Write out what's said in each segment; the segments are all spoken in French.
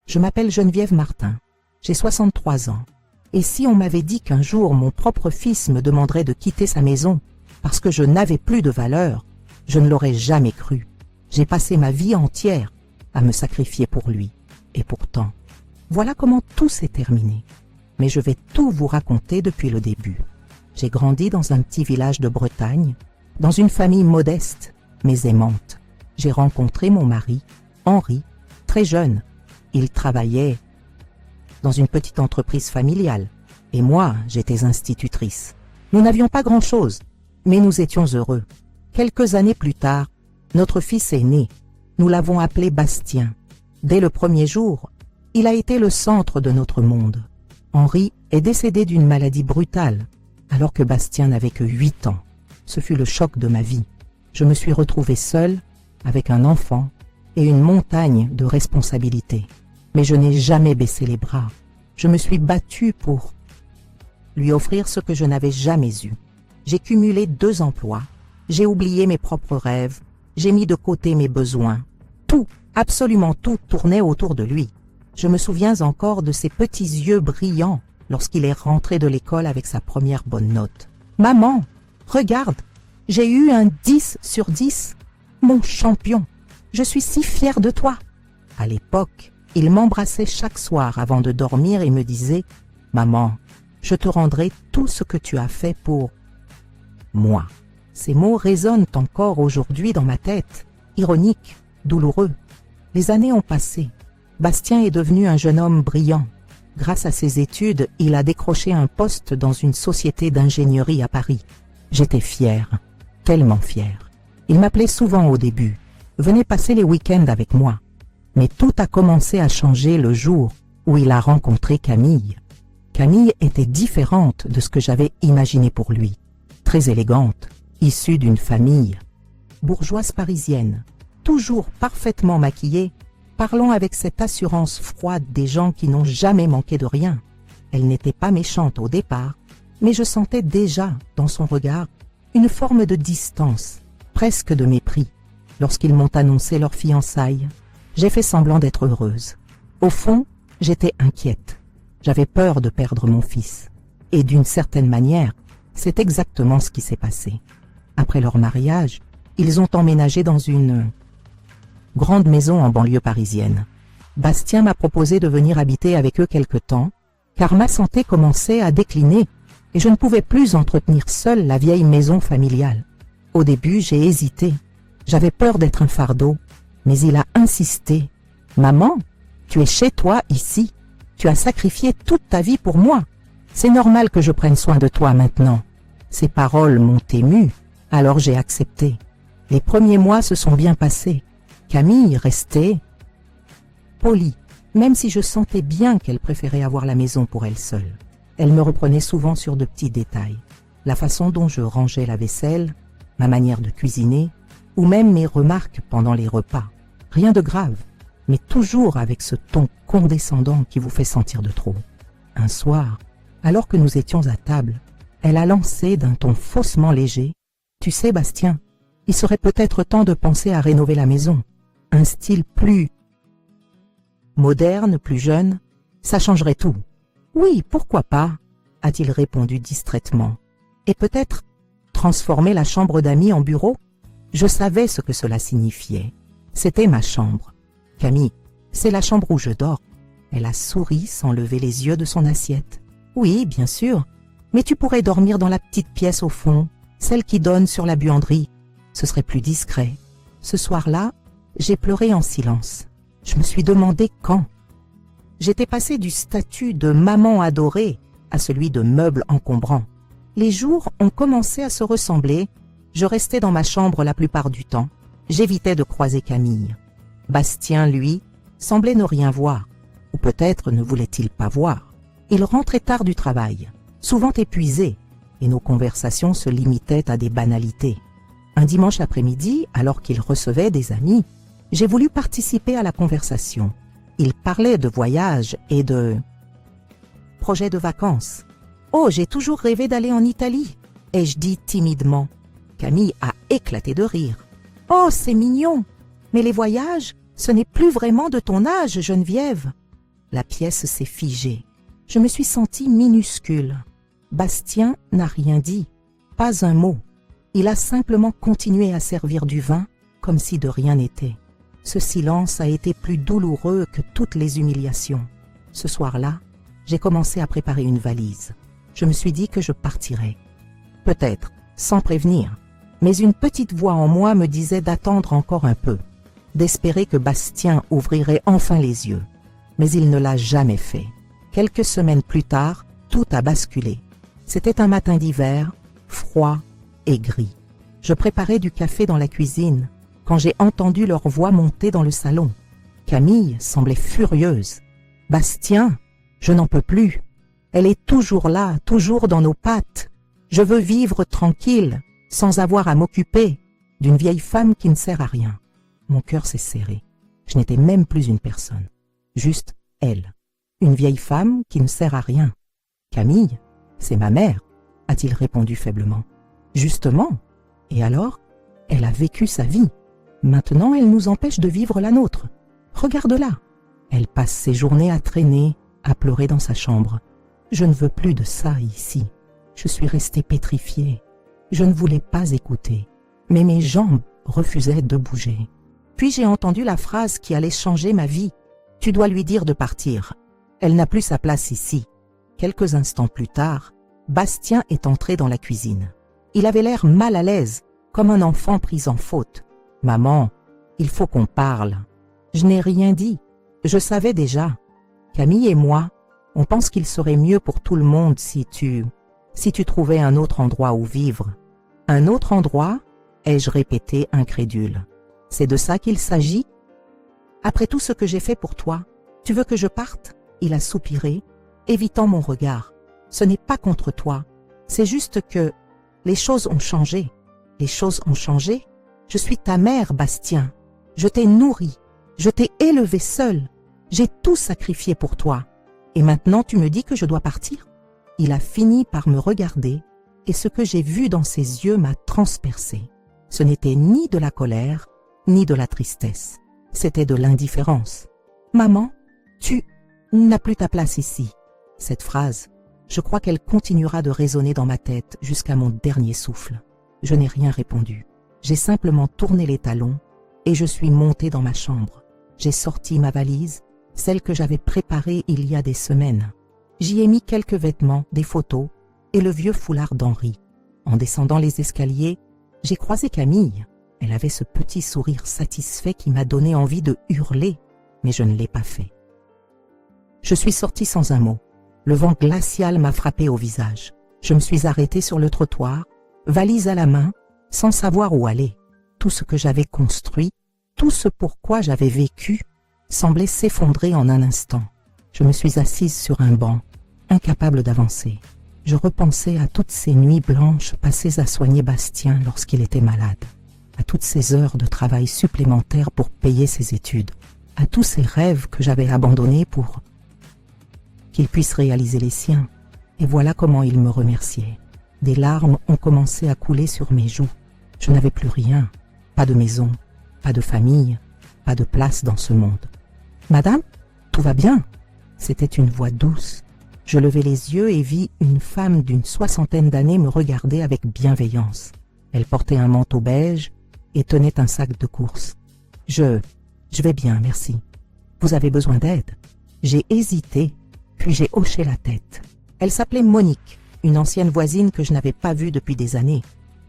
Je m'appelle Geneviève Martin, j'ai 63 ans. Et si on m'avait dit qu'un jour mon propre fils me demanderait de quitter sa maison parce que je n'avais plus de valeur, je ne l'aurais jamais cru. J'ai passé ma vie entière à me sacrifier pour lui. Et pourtant, voilà comment tout s'est terminé. Mais je vais tout vous raconter depuis le début. J'ai grandi dans un petit village de Bretagne, dans une famille modeste, mais aimante. J'ai rencontré mon mari, Henri, très jeune. Il travaillait dans une petite entreprise familiale. Et moi, j'étais institutrice. Nous n'avions pas grand-chose, mais nous étions heureux. Quelques années plus tard, notre fils est né. Nous l'avons appelé Bastien. Dès le premier jour, il a été le centre de notre monde. Henri est décédé d'une maladie brutale, alors que Bastien n'avait que 8 ans. Ce fut le choc de ma vie. Je me suis retrouvée seule, avec un enfant et une montagne de responsabilités. Mais je n'ai jamais baissé les bras. Je me suis battue pour lui offrir ce que je n'avais jamais eu. J'ai cumulé 2 emplois. J'ai oublié mes propres rêves. J'ai mis de côté mes besoins. Tout, absolument tout, tournait autour de lui. Je me souviens encore de ses petits yeux brillants lorsqu'il est rentré de l'école avec sa première bonne note. « Maman, regarde, j'ai eu un 10 sur 10. Mon champion, je suis si fière de toi. » À l'époque, il m'embrassait chaque soir avant de dormir et me disait « Maman, je te rendrai tout ce que tu as fait pour moi. » Ces mots résonnent encore aujourd'hui dans ma tête, ironiques, douloureux. Les années ont passé. Bastien est devenu un jeune homme brillant. Grâce à ses études, il a décroché un poste dans une société d'ingénierie à Paris. J'étais fière, tellement fière. Il m'appelait souvent au début. Venez passer les week-ends avec moi. Mais tout a commencé à changer le jour où il a rencontré Camille. Camille était différente de ce que j'avais imaginé pour lui. Très élégante, issue d'une famille bourgeoise parisienne, toujours parfaitement maquillée, parlant avec cette assurance froide des gens qui n'ont jamais manqué de rien. Elle n'était pas méchante au départ, mais je sentais déjà dans son regard une forme de distance, presque de mépris. Lorsqu'ils m'ont annoncé leur fiançailles, j'ai fait semblant d'être heureuse. Au fond, j'étais inquiète. J'avais peur de perdre mon fils. Et d'une certaine manière, c'est exactement ce qui s'est passé. Après leur mariage, ils ont emménagé dans une grande maison en banlieue parisienne. Bastien m'a proposé de venir habiter avec eux quelque temps, car ma santé commençait à décliner et je ne pouvais plus entretenir seule la vieille maison familiale. Au début, j'ai hésité. J'avais peur d'être un fardeau, mais il a insisté. « Maman, tu es chez toi ici. Tu as sacrifié toute ta vie pour moi. C'est normal que je prenne soin de toi maintenant. » Ces paroles m'ont émue, alors j'ai accepté. Les premiers mois se sont bien passés. Camille restait polie, même si je sentais bien qu'elle préférait avoir la maison pour elle seule. Elle me reprenait souvent sur de petits détails. La façon dont je rangeais la vaisselle, ma manière de cuisiner, ou même mes remarques pendant les repas. Rien de grave, mais toujours avec ce ton condescendant qui vous fait sentir de trop. Un soir, alors que nous étions à table, elle a lancé d'un ton faussement léger « Tu sais, Bastien, il serait peut-être temps de penser à rénover la maison. Un style plus moderne, plus jeune, ça changerait tout. »« Oui, pourquoi pas ?» a-t-il répondu distraitement. « Et peut-être transformer la chambre d'amis en bureau ?» Je savais ce que cela signifiait. C'était ma chambre. « Camille, c'est la chambre où je dors. » Elle a souri sans lever les yeux de son assiette. « Oui, bien sûr, mais tu pourrais dormir dans la petite pièce au fond, celle qui donne sur la buanderie. Ce serait plus discret. » Ce soir-là, j'ai pleuré en silence. Je me suis demandé quand. J'étais passée du statut de maman adorée à celui de meuble encombrant. Les jours ont commencé à se ressembler. Je restais dans ma chambre la plupart du temps. J'évitais de croiser Camille. Bastien, lui, semblait ne rien voir. Ou peut-être ne voulait-il pas voir. Il rentrait tard du travail, souvent épuisé, et nos conversations se limitaient à des banalités. Un dimanche après-midi, alors qu'il recevait des amis, j'ai voulu participer à la conversation. Il parlait de voyages et de projets de vacances. « Oh, j'ai toujours rêvé d'aller en Italie !» ai-je dit timidement. Camille a éclaté de rire. « Oh, c'est mignon! Mais les voyages, ce n'est plus vraiment de ton âge, Geneviève. La pièce s'est figée. Je me suis sentie minuscule. Bastien n'a rien dit, pas un mot. Il a simplement continué à servir du vin comme si de rien n'était. Ce silence a été plus douloureux que toutes les humiliations. Ce soir-là, j'ai commencé à préparer une valise. Je me suis dit que je partirais. Peut-être, sans prévenir, mais une petite voix en moi me disait d'attendre encore un peu, d'espérer que Bastien ouvrirait enfin les yeux. Mais il ne l'a jamais fait. Quelques semaines plus tard, tout a basculé. C'était un matin d'hiver, froid et gris. Je préparais du café dans la cuisine quand j'ai entendu leur voix monter dans le salon. Camille semblait furieuse. « Bastien, je n'en peux plus. Elle est toujours là, toujours dans nos pattes. Je veux vivre tranquille, sans avoir à m'occuper d'une vieille femme qui ne sert à rien. » Mon cœur s'est serré. Je n'étais même plus une personne. Juste elle. Une vieille femme qui ne sert à rien. « Camille, c'est ma mère, » a-t-il répondu faiblement. « Justement. Et alors, elle a vécu sa vie. Maintenant, elle nous empêche de vivre la nôtre. Regarde-la. Elle passe ses journées à traîner, à pleurer dans sa chambre. Je ne veux plus de ça ici. Je suis restée pétrifiée. Je ne voulais pas écouter, mais mes jambes refusaient de bouger. Puis j'ai entendu la phrase qui allait changer ma vie. « Tu dois lui dire de partir. Elle n'a plus sa place ici. » Quelques instants plus tard, Bastien est entré dans la cuisine. Il avait l'air mal à l'aise, comme un enfant pris en faute. « Maman, il faut qu'on parle. » Je n'ai rien dit. Je savais déjà. Camille et moi, on pense qu'il serait mieux pour tout le monde si tu trouvais un autre endroit où vivre. Un autre endroit, ai-je répété incrédule. C'est de ça qu'il s'agit? Après tout ce que j'ai fait pour toi, tu veux que je parte? Il a soupiré, évitant mon regard. Ce n'est pas contre toi, c'est juste que les choses ont changé. Les choses ont changé? Je suis ta mère, Bastien. Je t'ai nourri, je t'ai élevé seule. J'ai tout sacrifié pour toi. Et maintenant tu me dis que je dois partir? Il a fini par me regarder et ce que j'ai vu dans ses yeux m'a transpercé. Ce n'était ni de la colère, ni de la tristesse. C'était de l'indifférence. « Maman, tu n'as plus ta place ici. » Cette phrase, je crois qu'elle continuera de résonner dans ma tête jusqu'à mon dernier souffle. Je n'ai rien répondu. J'ai simplement tourné les talons et je suis montée dans ma chambre. J'ai sorti ma valise, celle que j'avais préparée il y a des semaines. J'y ai mis quelques vêtements, des photos et le vieux foulard d'Henri. En descendant les escaliers, j'ai croisé Camille. Elle avait ce petit sourire satisfait qui m'a donné envie de hurler, mais je ne l'ai pas fait. Je suis sortie sans un mot. Le vent glacial m'a frappé au visage. Je me suis arrêtée sur le trottoir, valise à la main, sans savoir où aller. Tout ce que j'avais construit, tout ce pourquoi j'avais vécu, semblait s'effondrer en un instant. Je me suis assise sur un banc, incapable d'avancer. Je repensais à toutes ces nuits blanches passées à soigner Bastien lorsqu'il était malade, à toutes ces heures de travail supplémentaires pour payer ses études, à tous ces rêves que j'avais abandonnés pour qu'il puisse réaliser les siens. Et voilà comment il me remerciait. Des larmes ont commencé à couler sur mes joues. Je n'avais plus rien, pas de maison, pas de famille, pas de place dans ce monde. « Madame, tout va bien ?» C'était une voix douce. Je levai les yeux et vis une femme d'une 60aine d'années me regarder avec bienveillance. Elle portait un manteau beige et tenait un sac de course. « Je vais bien, merci. Vous avez besoin d'aide ?» J'ai hésité, puis j'ai hoché la tête. Elle s'appelait Monique, une ancienne voisine que je n'avais pas vue depuis des années.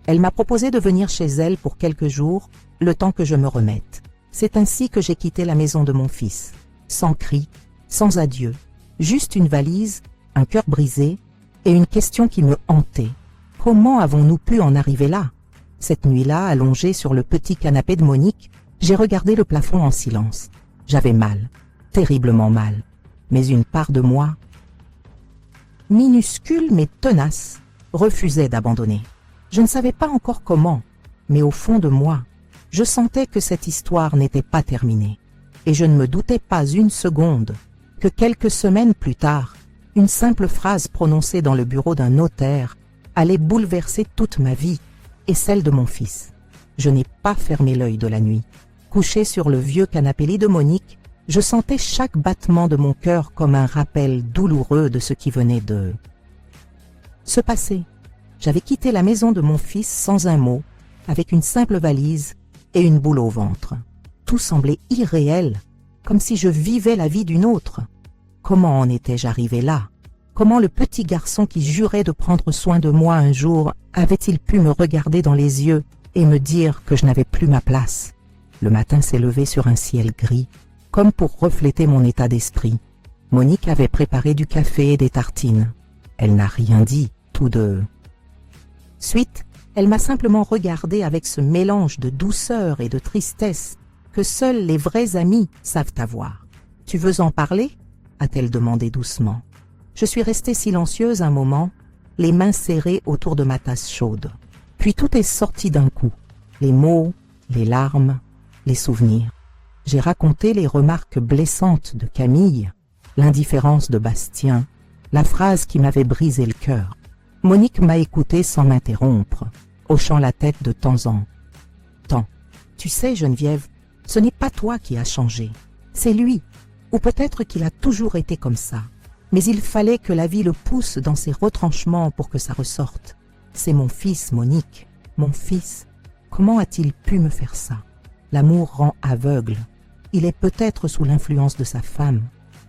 Elle m'a proposé de venir chez elle pour quelques jours, le temps que je me remette. C'est ainsi que j'ai quitté la maison de mon fils, sans cri, sans adieu, juste une valise, un cœur brisé et une question qui me hantait. Comment avons-nous pu en arriver là? Cette nuit-là, allongée sur le petit canapé de Monique, j'ai regardé le plafond en silence. J'avais mal, terriblement mal, mais une part de moi, minuscule mais tenace, refusait d'abandonner. Je ne savais pas encore comment, mais au fond de moi, je sentais que cette histoire n'était pas terminée. Et je ne me doutais pas une seconde que quelques semaines plus tard, une simple phrase prononcée dans le bureau d'un notaire allait bouleverser toute ma vie et celle de mon fils. Je n'ai pas fermé l'œil de la nuit. Couchée sur le vieux canapé lit de Monique, Je sentais chaque battement de mon cœur comme un rappel douloureux de ce qui venait de se passer. J'avais quitté la maison de mon fils sans un mot, avec une simple valise et une boule au ventre. Tout semblait irréel, comme si je vivais la vie d'une autre. Comment en étais-je arrivé là? Comment le petit garçon qui jurait de prendre soin de moi un jour avait-il pu me regarder dans les yeux et me dire que je n'avais plus ma place? Le matin s'est levé sur un ciel gris, comme pour refléter mon état d'esprit. Monique avait préparé du café et des tartines. Elle n'a rien dit, tout de suite, elle m'a simplement regardé avec ce mélange de douceur et de tristesse que seuls les vrais amis savent avoir. « Tu veux en parler ?» a-t-elle demandé doucement. Je suis restée silencieuse un moment, les mains serrées autour de ma tasse chaude. Puis tout est sorti d'un coup. Les mots, les larmes, les souvenirs. J'ai raconté les remarques blessantes de Camille, l'indifférence de Bastien, la phrase qui m'avait brisé le cœur. Monique m'a écoutée sans m'interrompre, hochant la tête de temps en temps. « Tu sais, Geneviève, ce n'est pas toi qui as changé, c'est lui. Ou peut-être qu'il a toujours été comme ça. Mais il fallait que la vie le pousse dans ses retranchements pour que ça ressorte. C'est mon fils, Monique, mon fils. Comment a-t-il pu me faire ça? L'amour rend aveugle. Il est peut-être sous l'influence de sa femme.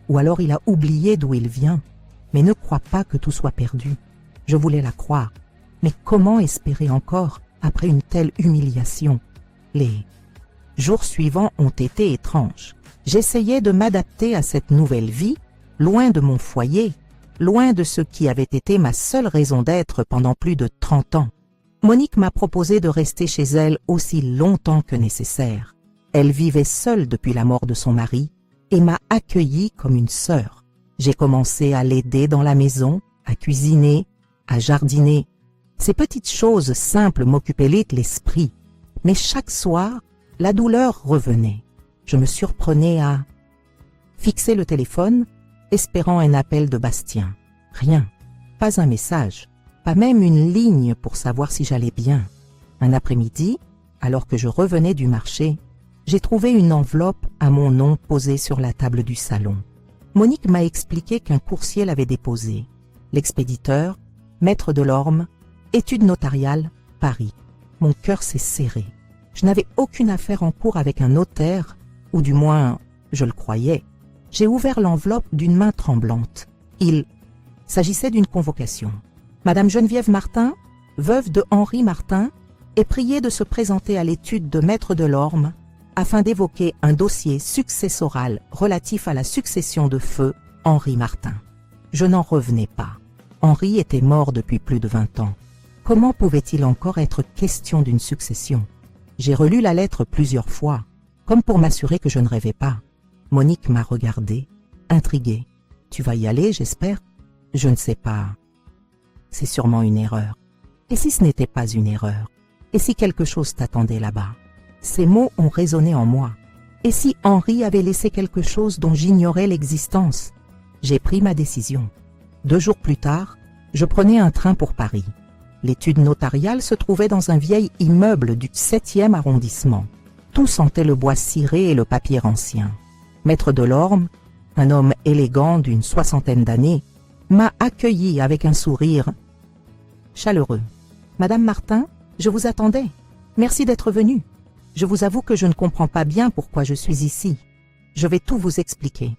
Ou alors il a oublié d'où il vient. Mais ne crois pas que tout soit perdu. Je voulais la croire. Mais comment espérer encore après une telle humiliation? Les jours suivants ont été étranges. J'essayais de m'adapter à cette nouvelle vie, loin de mon foyer, loin de ce qui avait été ma seule raison d'être pendant plus de 30 ans. Monique m'a proposé de rester chez elle aussi longtemps que nécessaire. Elle vivait seule depuis la mort de son mari et m'a accueillie comme une sœur. J'ai commencé à l'aider dans la maison, à cuisiner, à jardiner. Ces petites choses simples m'occupaient l'esprit, mais chaque soir, la douleur revenait. Je me surprenais à fixer le téléphone, espérant un appel de Bastien. Rien, pas un message, pas même une ligne pour savoir si j'allais bien. Un après-midi, alors que je revenais du marché, j'ai trouvé une enveloppe à mon nom posée sur la table du salon. Monique m'a expliqué qu'un coursier l'avait déposé. L'expéditeur, maître Delorme, études notariales, Paris. Mon cœur s'est serré. Je n'avais aucune affaire en cours avec un notaire, ou du moins, je le croyais. J'ai ouvert l'enveloppe d'une main tremblante. Il s'agissait d'une convocation. Madame Geneviève Martin, veuve de Henri Martin, est priée de se présenter à l'étude de maître Delorme afin d'évoquer un dossier successoral relatif à la succession de feu Henri Martin. Je n'en revenais pas. Henri était mort depuis plus de 20 ans. Comment pouvait-il encore être question d'une succession? J'ai relu la lettre plusieurs fois, comme pour m'assurer que je ne rêvais pas. Monique m'a regardée, intriguée. « Tu vas y aller, j'espère ?»« Je ne sais pas. C'est sûrement une erreur. » Et si ce n'était pas une erreur? Et si quelque chose t'attendait là-bas? Ces mots ont résonné en moi. Et si Henri avait laissé quelque chose dont j'ignorais l'existence? J'ai pris ma décision. 2 jours plus tard, je prenais un train pour Paris. L'étude notariale se trouvait dans un vieil immeuble du 7e arrondissement. Tout sentait le bois ciré et le papier ancien. Maître Delorme, un homme élégant d'une 60aine d'années, m'a accueilli avec un sourire chaleureux. « Madame Martin, je vous attendais. Merci d'être venue. Je vous avoue que je ne comprends pas bien pourquoi je suis ici. Je vais tout vous expliquer.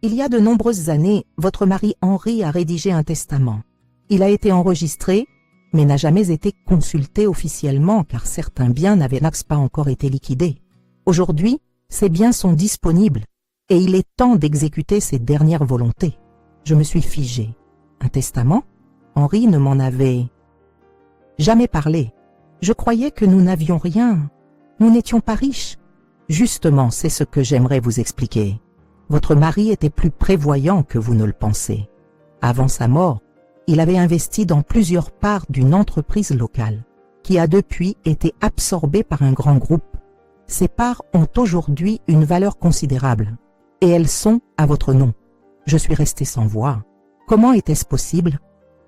Il y a de nombreuses années, votre mari Henri a rédigé un testament. Il a été enregistré, mais n'a jamais été consulté officiellement car certains biens n'avaient pas encore été liquidés. Aujourd'hui, ces biens sont disponibles et il est temps d'exécuter ses dernières volontés. Je me suis figée. Un testament? Henri ne m'en avait jamais parlé. Je croyais que nous n'avions rien. Nous n'étions pas riches. Justement, c'est ce que j'aimerais vous expliquer. Votre mari était plus prévoyant que vous ne le pensez. Avant sa mort, il avait investi dans plusieurs parts d'une entreprise locale, qui a depuis été absorbée par un grand groupe. Ces parts ont aujourd'hui une valeur considérable, et elles sont à votre nom. Je suis restée sans voix. Comment était-ce possible?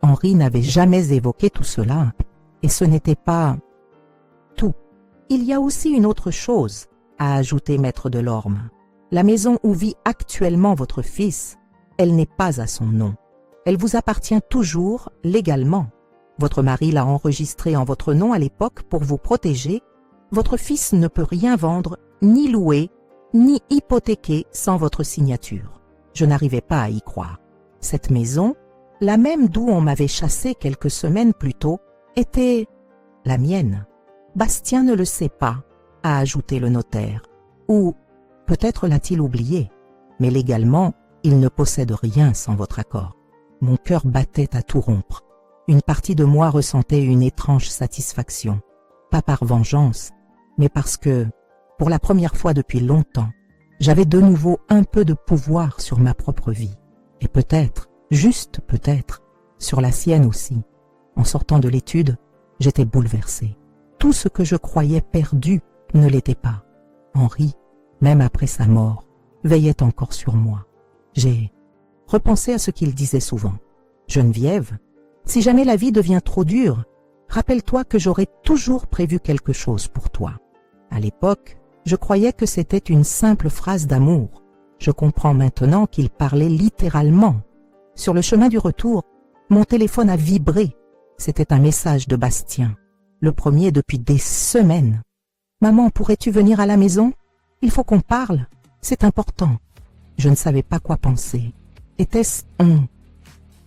Henri n'avait jamais évoqué tout cela, et ce n'était pas tout. Il y a aussi une autre chose, a ajouté maître Delorme. La maison où vit actuellement votre fils, elle n'est pas à son nom. Elle vous appartient toujours légalement. Votre mari l'a enregistrée en votre nom à l'époque pour vous protéger. Votre fils ne peut rien vendre, ni louer, ni hypothéquer sans votre signature. Je n'arrivais pas à y croire. Cette maison, la même d'où on m'avait chassé quelques semaines plus tôt, était la mienne. Bastien ne le sait pas, a ajouté le notaire. Ou peut-être l'a-t-il oublié, mais légalement, il ne possède rien sans votre accord. Mon cœur battait à tout rompre. Une partie de moi ressentait une étrange satisfaction, pas par vengeance, mais parce que, pour la première fois depuis longtemps, j'avais de nouveau un peu de pouvoir sur ma propre vie. Et peut-être, juste peut-être, sur la sienne aussi. En sortant de l'étude, j'étais bouleversée. Tout ce que je croyais perdu ne l'était pas. Henri, même après sa mort, veillait encore sur moi. J'ai repensé à ce qu'il disait souvent. Geneviève, si jamais la vie devient trop dure, rappelle-toi que j'aurai toujours prévu quelque chose pour toi. À l'époque, je croyais que c'était une simple phrase d'amour. Je comprends maintenant qu'il parlait littéralement. Sur le chemin du retour, mon téléphone a vibré. C'était un message de Bastien, le premier depuis des semaines. « Maman, pourrais-tu venir à la maison? Il faut qu'on parle, c'est important. » Je ne savais pas quoi penser. Était-ce un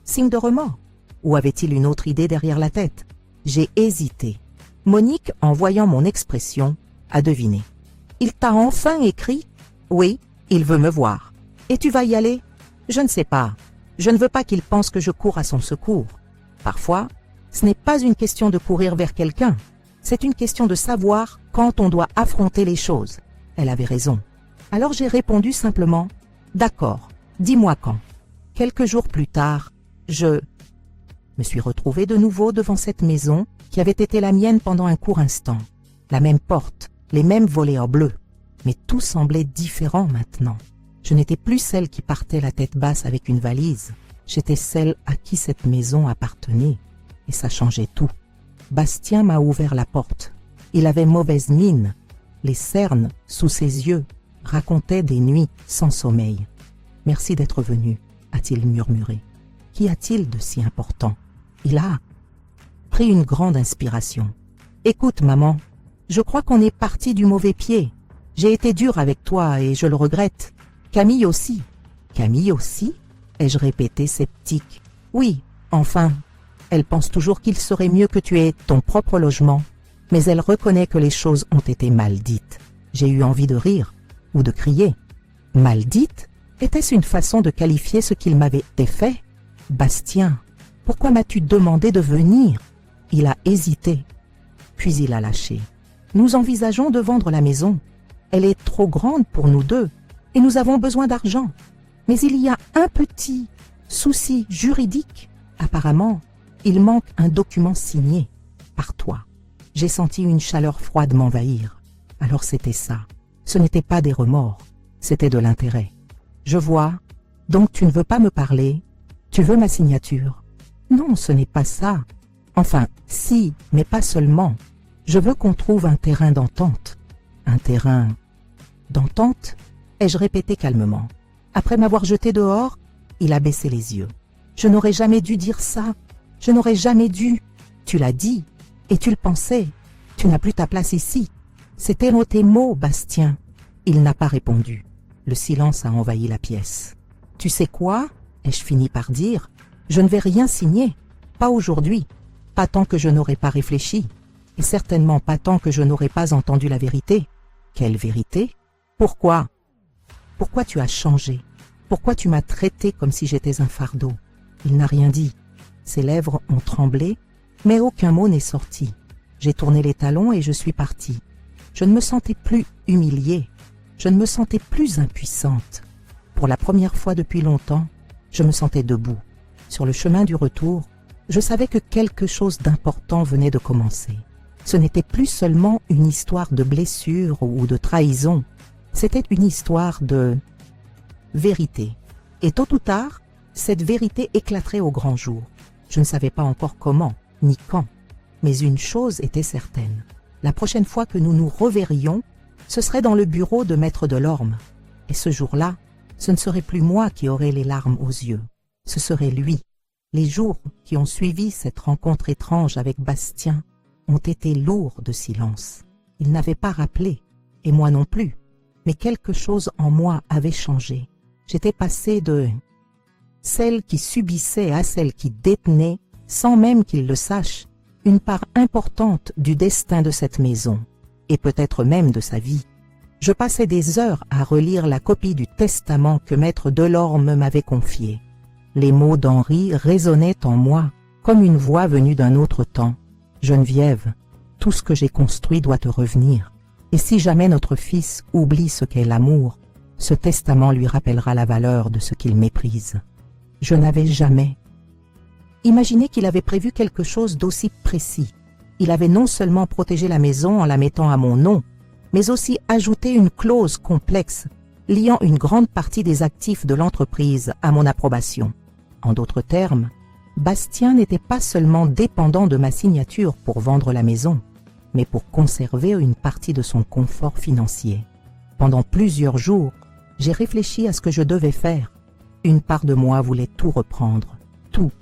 signe de remords? Ou avait-il une autre idée derrière la tête? J'ai hésité. Monique, en voyant mon expression, a deviné. « Il t'a enfin écrit? »« Oui, il veut me voir. »« Et tu vas y aller? »« Je ne sais pas. Je ne veux pas qu'il pense que je cours à son secours. Parfois, ce n'est pas une question de courir vers quelqu'un. C'est une question de savoir quand on doit affronter les choses. » Elle avait raison. Alors j'ai répondu simplement « D'accord, dis-moi quand. » Quelques jours plus tard, je me suis retrouvée de nouveau devant cette maison qui avait été la mienne pendant un court instant. La même porte, les mêmes volets en bleu. Mais tout semblait différent maintenant. Je n'étais plus celle qui partait la tête basse avec une valise. J'étais celle à qui cette maison appartenait. Et ça changeait tout. Bastien m'a ouvert la porte. Il avait mauvaise mine. Les cernes, sous ses yeux, racontaient des nuits sans sommeil. « Merci d'être venu », a-t-il murmuré. « Qu'y a-t-il de si important ?» Il a pris une grande inspiration. « Écoute, maman, je crois qu'on est parti du mauvais pied. J'ai été dur avec toi et je le regrette. Camille aussi. »« Camille aussi ?» ai-je répété sceptique. « Oui, enfin, elle pense toujours qu'il serait mieux que tu aies ton propre logement. Mais elle reconnaît que les choses ont été mal dites. » J'ai eu envie de rire ou de crier. « Mal dites » était-ce une façon de qualifier ce qu'il m'avait été fait? « Bastien, pourquoi m'as-tu demandé de venir ?» Il a hésité, puis il a lâché. « Nous envisageons de vendre la maison. Elle est trop grande pour nous deux et nous avons besoin d'argent. Mais il y a un petit souci juridique. Apparemment, il manque un document signé par toi. » J'ai senti une chaleur froide m'envahir. Alors c'était ça. Ce n'était pas des remords, c'était de l'intérêt. « Je vois. Donc tu ne veux pas me parler? Tu veux ma signature? »« Non, ce n'est pas ça. Enfin, si, mais pas seulement. Je veux qu'on trouve un terrain d'entente. »« Un terrain d'entente ?» ai-je répété calmement. Après m'avoir jeté dehors, il a baissé les yeux. « Je n'aurais jamais dû dire ça. Je n'aurais jamais dû. Tu l'as dit. Et tu le pensais. Tu n'as plus ta place ici. C'était tes mots, Bastien. » Il n'a pas répondu. Le silence a envahi la pièce. « Tu sais quoi ?» ai-je fini par dire. « Je ne vais rien signer. Pas aujourd'hui. Pas tant que je n'aurai pas réfléchi. Et certainement pas tant que je n'aurai pas entendu la vérité. » « Quelle vérité? Pourquoi? Pourquoi tu as changé? Pourquoi tu m'as traité comme si j'étais un fardeau ?» Il n'a rien dit. Ses lèvres ont tremblé, mais aucun mot n'est sorti. J'ai tourné les talons et je suis partie. Je ne me sentais plus humiliée. Je ne me sentais plus impuissante. Pour la première fois depuis longtemps, je me sentais debout. Sur le chemin du retour, je savais que quelque chose d'important venait de commencer. Ce n'était plus seulement une histoire de blessure ou de trahison. C'était une histoire de vérité. Et tôt ou tard, cette vérité éclaterait au grand jour. Je ne savais pas encore comment, ni quand. Mais une chose était certaine. La prochaine fois que nous nous reverrions, ce serait dans le bureau de Maître Delorme. Et ce jour-là, ce ne serait plus moi qui aurais les larmes aux yeux, ce serait lui. Les jours qui ont suivi cette rencontre étrange avec Bastien ont été lourds de silence. Il n'avait pas rappelé, et moi non plus, mais quelque chose en moi avait changé. J'étais passée de celle qui subissait à celle qui détenait, sans même qu'il le sache, une part importante du destin de cette maison, et peut-être même de sa vie. Je passais des heures à relire la copie du testament que maître Delorme m'avait confié. Les mots d'Henri résonnaient en moi comme une voix venue d'un autre temps. « Geneviève, tout ce que j'ai construit doit te revenir. Et si jamais notre fils oublie ce qu'est l'amour, ce testament lui rappellera la valeur de ce qu'il méprise. » Je n'avais jamais imaginé qu'il avait prévu quelque chose d'aussi précis. Il avait non seulement protégé la maison en la mettant à mon nom, mais aussi ajouté une clause complexe liant une grande partie des actifs de l'entreprise à mon approbation. En d'autres termes, Bastien n'était pas seulement dépendant de ma signature pour vendre la maison, mais pour conserver une partie de son confort financier. Pendant plusieurs jours, j'ai réfléchi à ce que je devais faire. Une part de moi voulait tout reprendre, tout.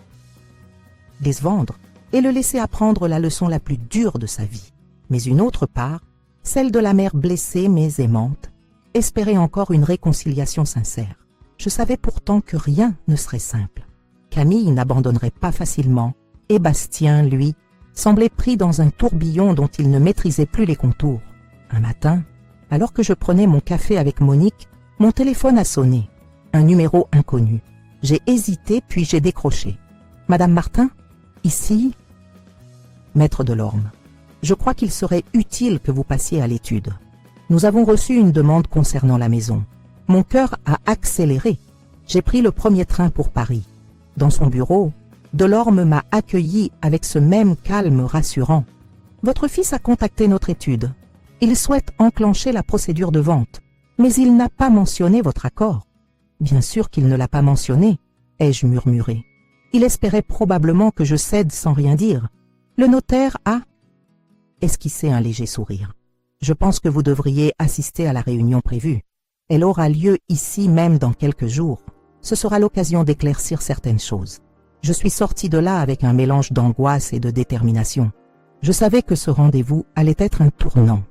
Les vendre et le laisser apprendre la leçon la plus dure de sa vie. Mais une autre part, celle de la mère blessée mais aimante, espérait encore une réconciliation sincère. Je savais pourtant que rien ne serait simple. Camille n'abandonnerait pas facilement, et Bastien, lui, semblait pris dans un tourbillon dont il ne maîtrisait plus les contours. Un matin, alors que je prenais mon café avec Monique, mon téléphone a sonné. Un numéro inconnu. J'ai hésité puis j'ai décroché. « Madame Martin, ici ?» Maître Delorme. Je crois qu'il serait utile que vous passiez à l'étude. Nous avons reçu une demande concernant la maison. Mon cœur a accéléré. J'ai pris le premier train pour Paris. Dans son bureau, Delorme m'a accueilli avec ce même calme rassurant. Votre fils a contacté notre étude. Il souhaite enclencher la procédure de vente, mais il n'a pas mentionné votre accord. Bien sûr qu'il ne l'a pas mentionné, ai-je murmuré. Il espérait probablement que je cède sans rien dire. Le notaire a esquissé un léger sourire. Je pense que vous devriez assister à la réunion prévue. Elle aura lieu ici même dans quelques jours. Ce sera l'occasion d'éclaircir certaines choses. Je suis sorti de là avec un mélange d'angoisse et de détermination. Je savais que ce rendez-vous allait être un tournant,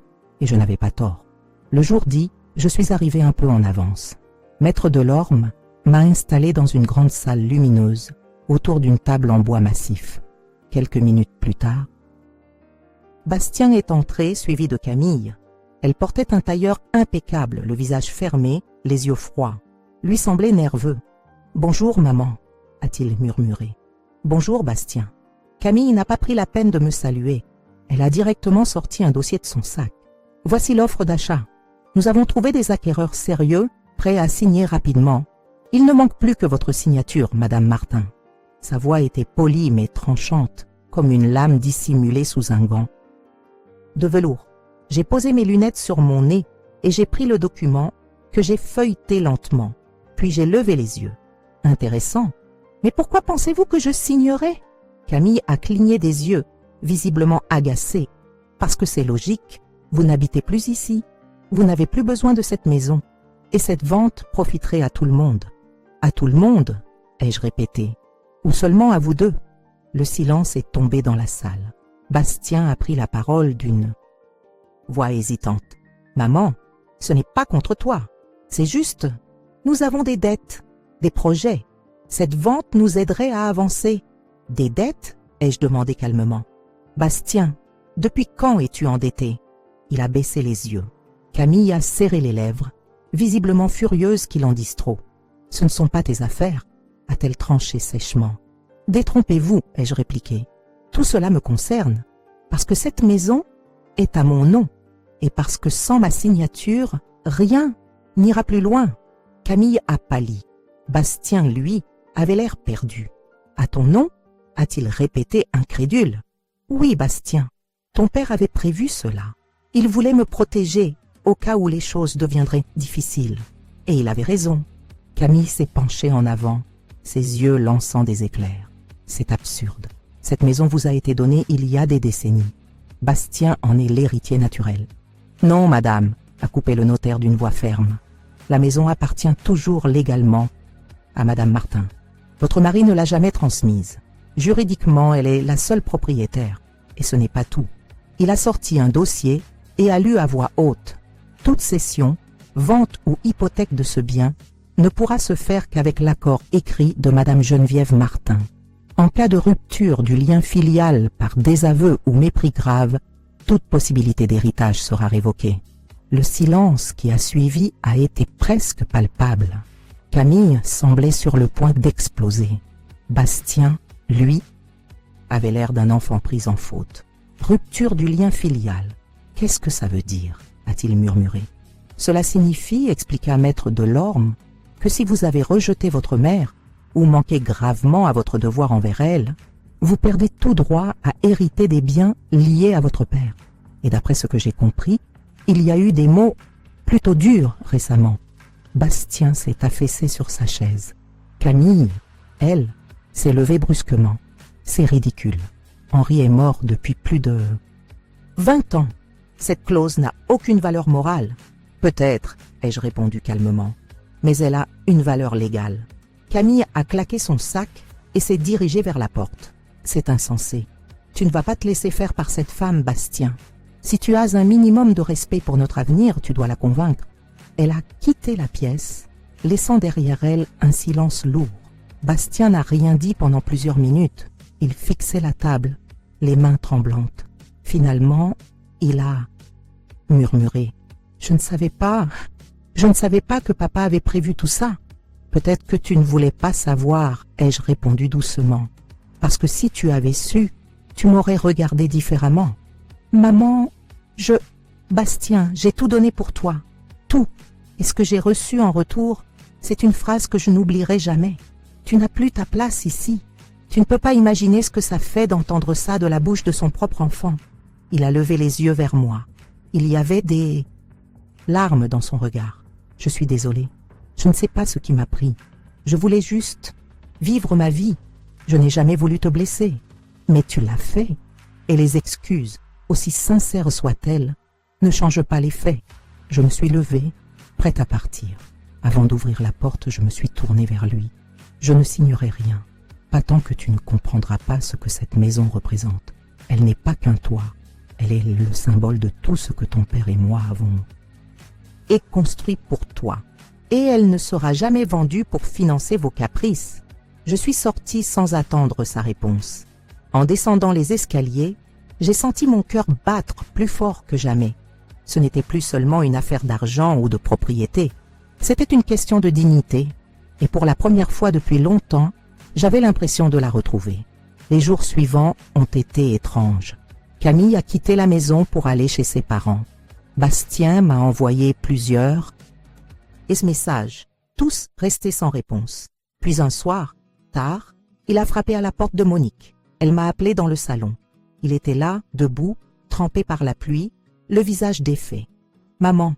et je n'avais pas tort. Le jour dit, je suis arrivé un peu en avance. Maître Delorme m'a installé dans une grande salle lumineuse, autour d'une table en bois massif. Quelques minutes plus tard, Bastien est entré, suivi de Camille. Elle portait un tailleur impeccable, le visage fermé, les yeux froids. Lui semblait nerveux. « Bonjour, maman », a-t-il murmuré. « Bonjour, Bastien. » Camille n'a pas pris la peine de me saluer. Elle a directement sorti un dossier de son sac. « Voici l'offre d'achat. Nous avons trouvé des acquéreurs sérieux, prêts à signer rapidement. Il ne manque plus que votre signature, Madame Martin. » Sa voix était polie mais tranchante, comme une lame dissimulée sous un gant. De velours. J'ai posé mes lunettes sur mon nez et j'ai pris le document que j'ai feuilleté lentement. Puis j'ai levé les yeux. Intéressant. Mais pourquoi pensez-vous que je signerais? Camille a cligné des yeux, visiblement agacée. Parce que c'est logique. Vous n'habitez plus ici. Vous n'avez plus besoin de cette maison. Et cette vente profiterait à tout le monde. À tout le monde, ai-je répété. Ou seulement à vous deux. Le silence est tombé dans la salle. Bastien a pris la parole d'une voix hésitante. « Maman, ce n'est pas contre toi. C'est juste, nous avons des dettes, des projets. Cette vente nous aiderait à avancer. »« Des dettes ?» ai-je demandé calmement. « Bastien, depuis quand es-tu endetté ?» Il a baissé les yeux. Camille a serré les lèvres, visiblement furieuse qu'il en dise trop. « Ce ne sont pas tes affaires, » a-t-elle tranché sèchement. « Détrompez-vous, ai-je répliqué. Tout cela me concerne, parce que cette maison est à mon nom, et parce que sans ma signature, rien n'ira plus loin. » Camille a pâli. Bastien, lui, avait l'air perdu. « À ton nom ?» a-t-il répété incrédule. « Oui, Bastien, ton père avait prévu cela. Il voulait me protéger au cas où les choses deviendraient difficiles. Et il avait raison. » Camille s'est penchée en avant, ses yeux lançant des éclairs. « C'est absurde. Cette maison vous a été donnée il y a des décennies. Bastien en est l'héritier naturel. »« Non, madame, » a coupé le notaire d'une voix ferme. « La maison appartient toujours légalement à Madame Martin. Votre mari ne l'a jamais transmise. Juridiquement, elle est la seule propriétaire. Et ce n'est pas tout. Il a sorti un dossier et a lu à voix haute. Toute cession, vente ou hypothèque de ce bien ne pourra se faire qu'avec l'accord écrit de Madame Geneviève Martin. En cas de rupture du lien filial par désaveu ou mépris grave, toute possibilité d'héritage sera révoquée. Le silence qui a suivi a été presque palpable. Camille semblait sur le point d'exploser. Bastien, lui, avait l'air d'un enfant pris en faute. Rupture du lien filial. Qu'est-ce que ça veut dire? A-t-il murmuré. Cela signifie, expliqua maître Delorme, que si vous avez rejeté votre mère, ou manqué gravement à votre devoir envers elle, vous perdez tout droit à hériter des biens liés à votre père. Et d'après ce que j'ai compris, il y a eu des mots plutôt durs récemment. Bastien s'est affaissé sur sa chaise. Camille, elle, s'est levée brusquement. C'est ridicule. Henri est mort depuis plus de 20 ans. Cette clause n'a aucune valeur morale. Peut-être, ai-je répondu calmement, mais elle a une valeur légale. Camille a claqué son sac et s'est dirigée vers la porte. C'est insensé. Tu ne vas pas te laisser faire par cette femme, Bastien. Si tu as un minimum de respect pour notre avenir, tu dois la convaincre. Elle a quitté la pièce, laissant derrière elle un silence lourd. Bastien n'a rien dit pendant plusieurs minutes. Il fixait la table, les mains tremblantes. Finalement, il a murmuré. Je ne savais pas que papa avait prévu tout ça. Peut-être que tu ne voulais pas savoir, ai-je répondu doucement. Parce que si tu avais su, tu m'aurais regardé différemment. Maman, Bastien, j'ai tout donné pour toi. Tout. Et ce que j'ai reçu en retour, c'est une phrase que je n'oublierai jamais. Tu n'as plus ta place ici. Tu ne peux pas imaginer ce que ça fait d'entendre ça de la bouche de son propre enfant. Il a levé les yeux vers moi. Il y avait des larmes dans son regard. Je suis désolée. Je ne sais pas ce qui m'a pris. Je voulais juste vivre ma vie. Je n'ai jamais voulu te blesser. Mais tu l'as fait. Et les excuses, aussi sincères soient-elles, ne changent pas les faits. Je me suis levée, prête à partir. Avant d'ouvrir la porte, je me suis tournée vers lui. Je ne signerai rien. Pas tant que tu ne comprendras pas ce que cette maison représente. Elle n'est pas qu'un toit. Elle est le symbole de tout ce que ton père et moi avons construit pour toi. Et elle ne sera jamais vendue pour financer vos caprices. Je suis sortie sans attendre sa réponse. En descendant les escaliers, j'ai senti mon cœur battre plus fort que jamais. Ce n'était plus seulement une affaire d'argent ou de propriété. C'était une question de dignité. Et pour la première fois depuis longtemps, j'avais l'impression de la retrouver. Les jours suivants ont été étranges. Camille a quitté la maison pour aller chez ses parents. Bastien m'a envoyé plusieurs messages, tous restés sans réponse. Puis un soir, tard, il a frappé à la porte de Monique. Elle m'a appelé dans le salon. Il était là, debout, trempé par la pluie, le visage défait. « Maman,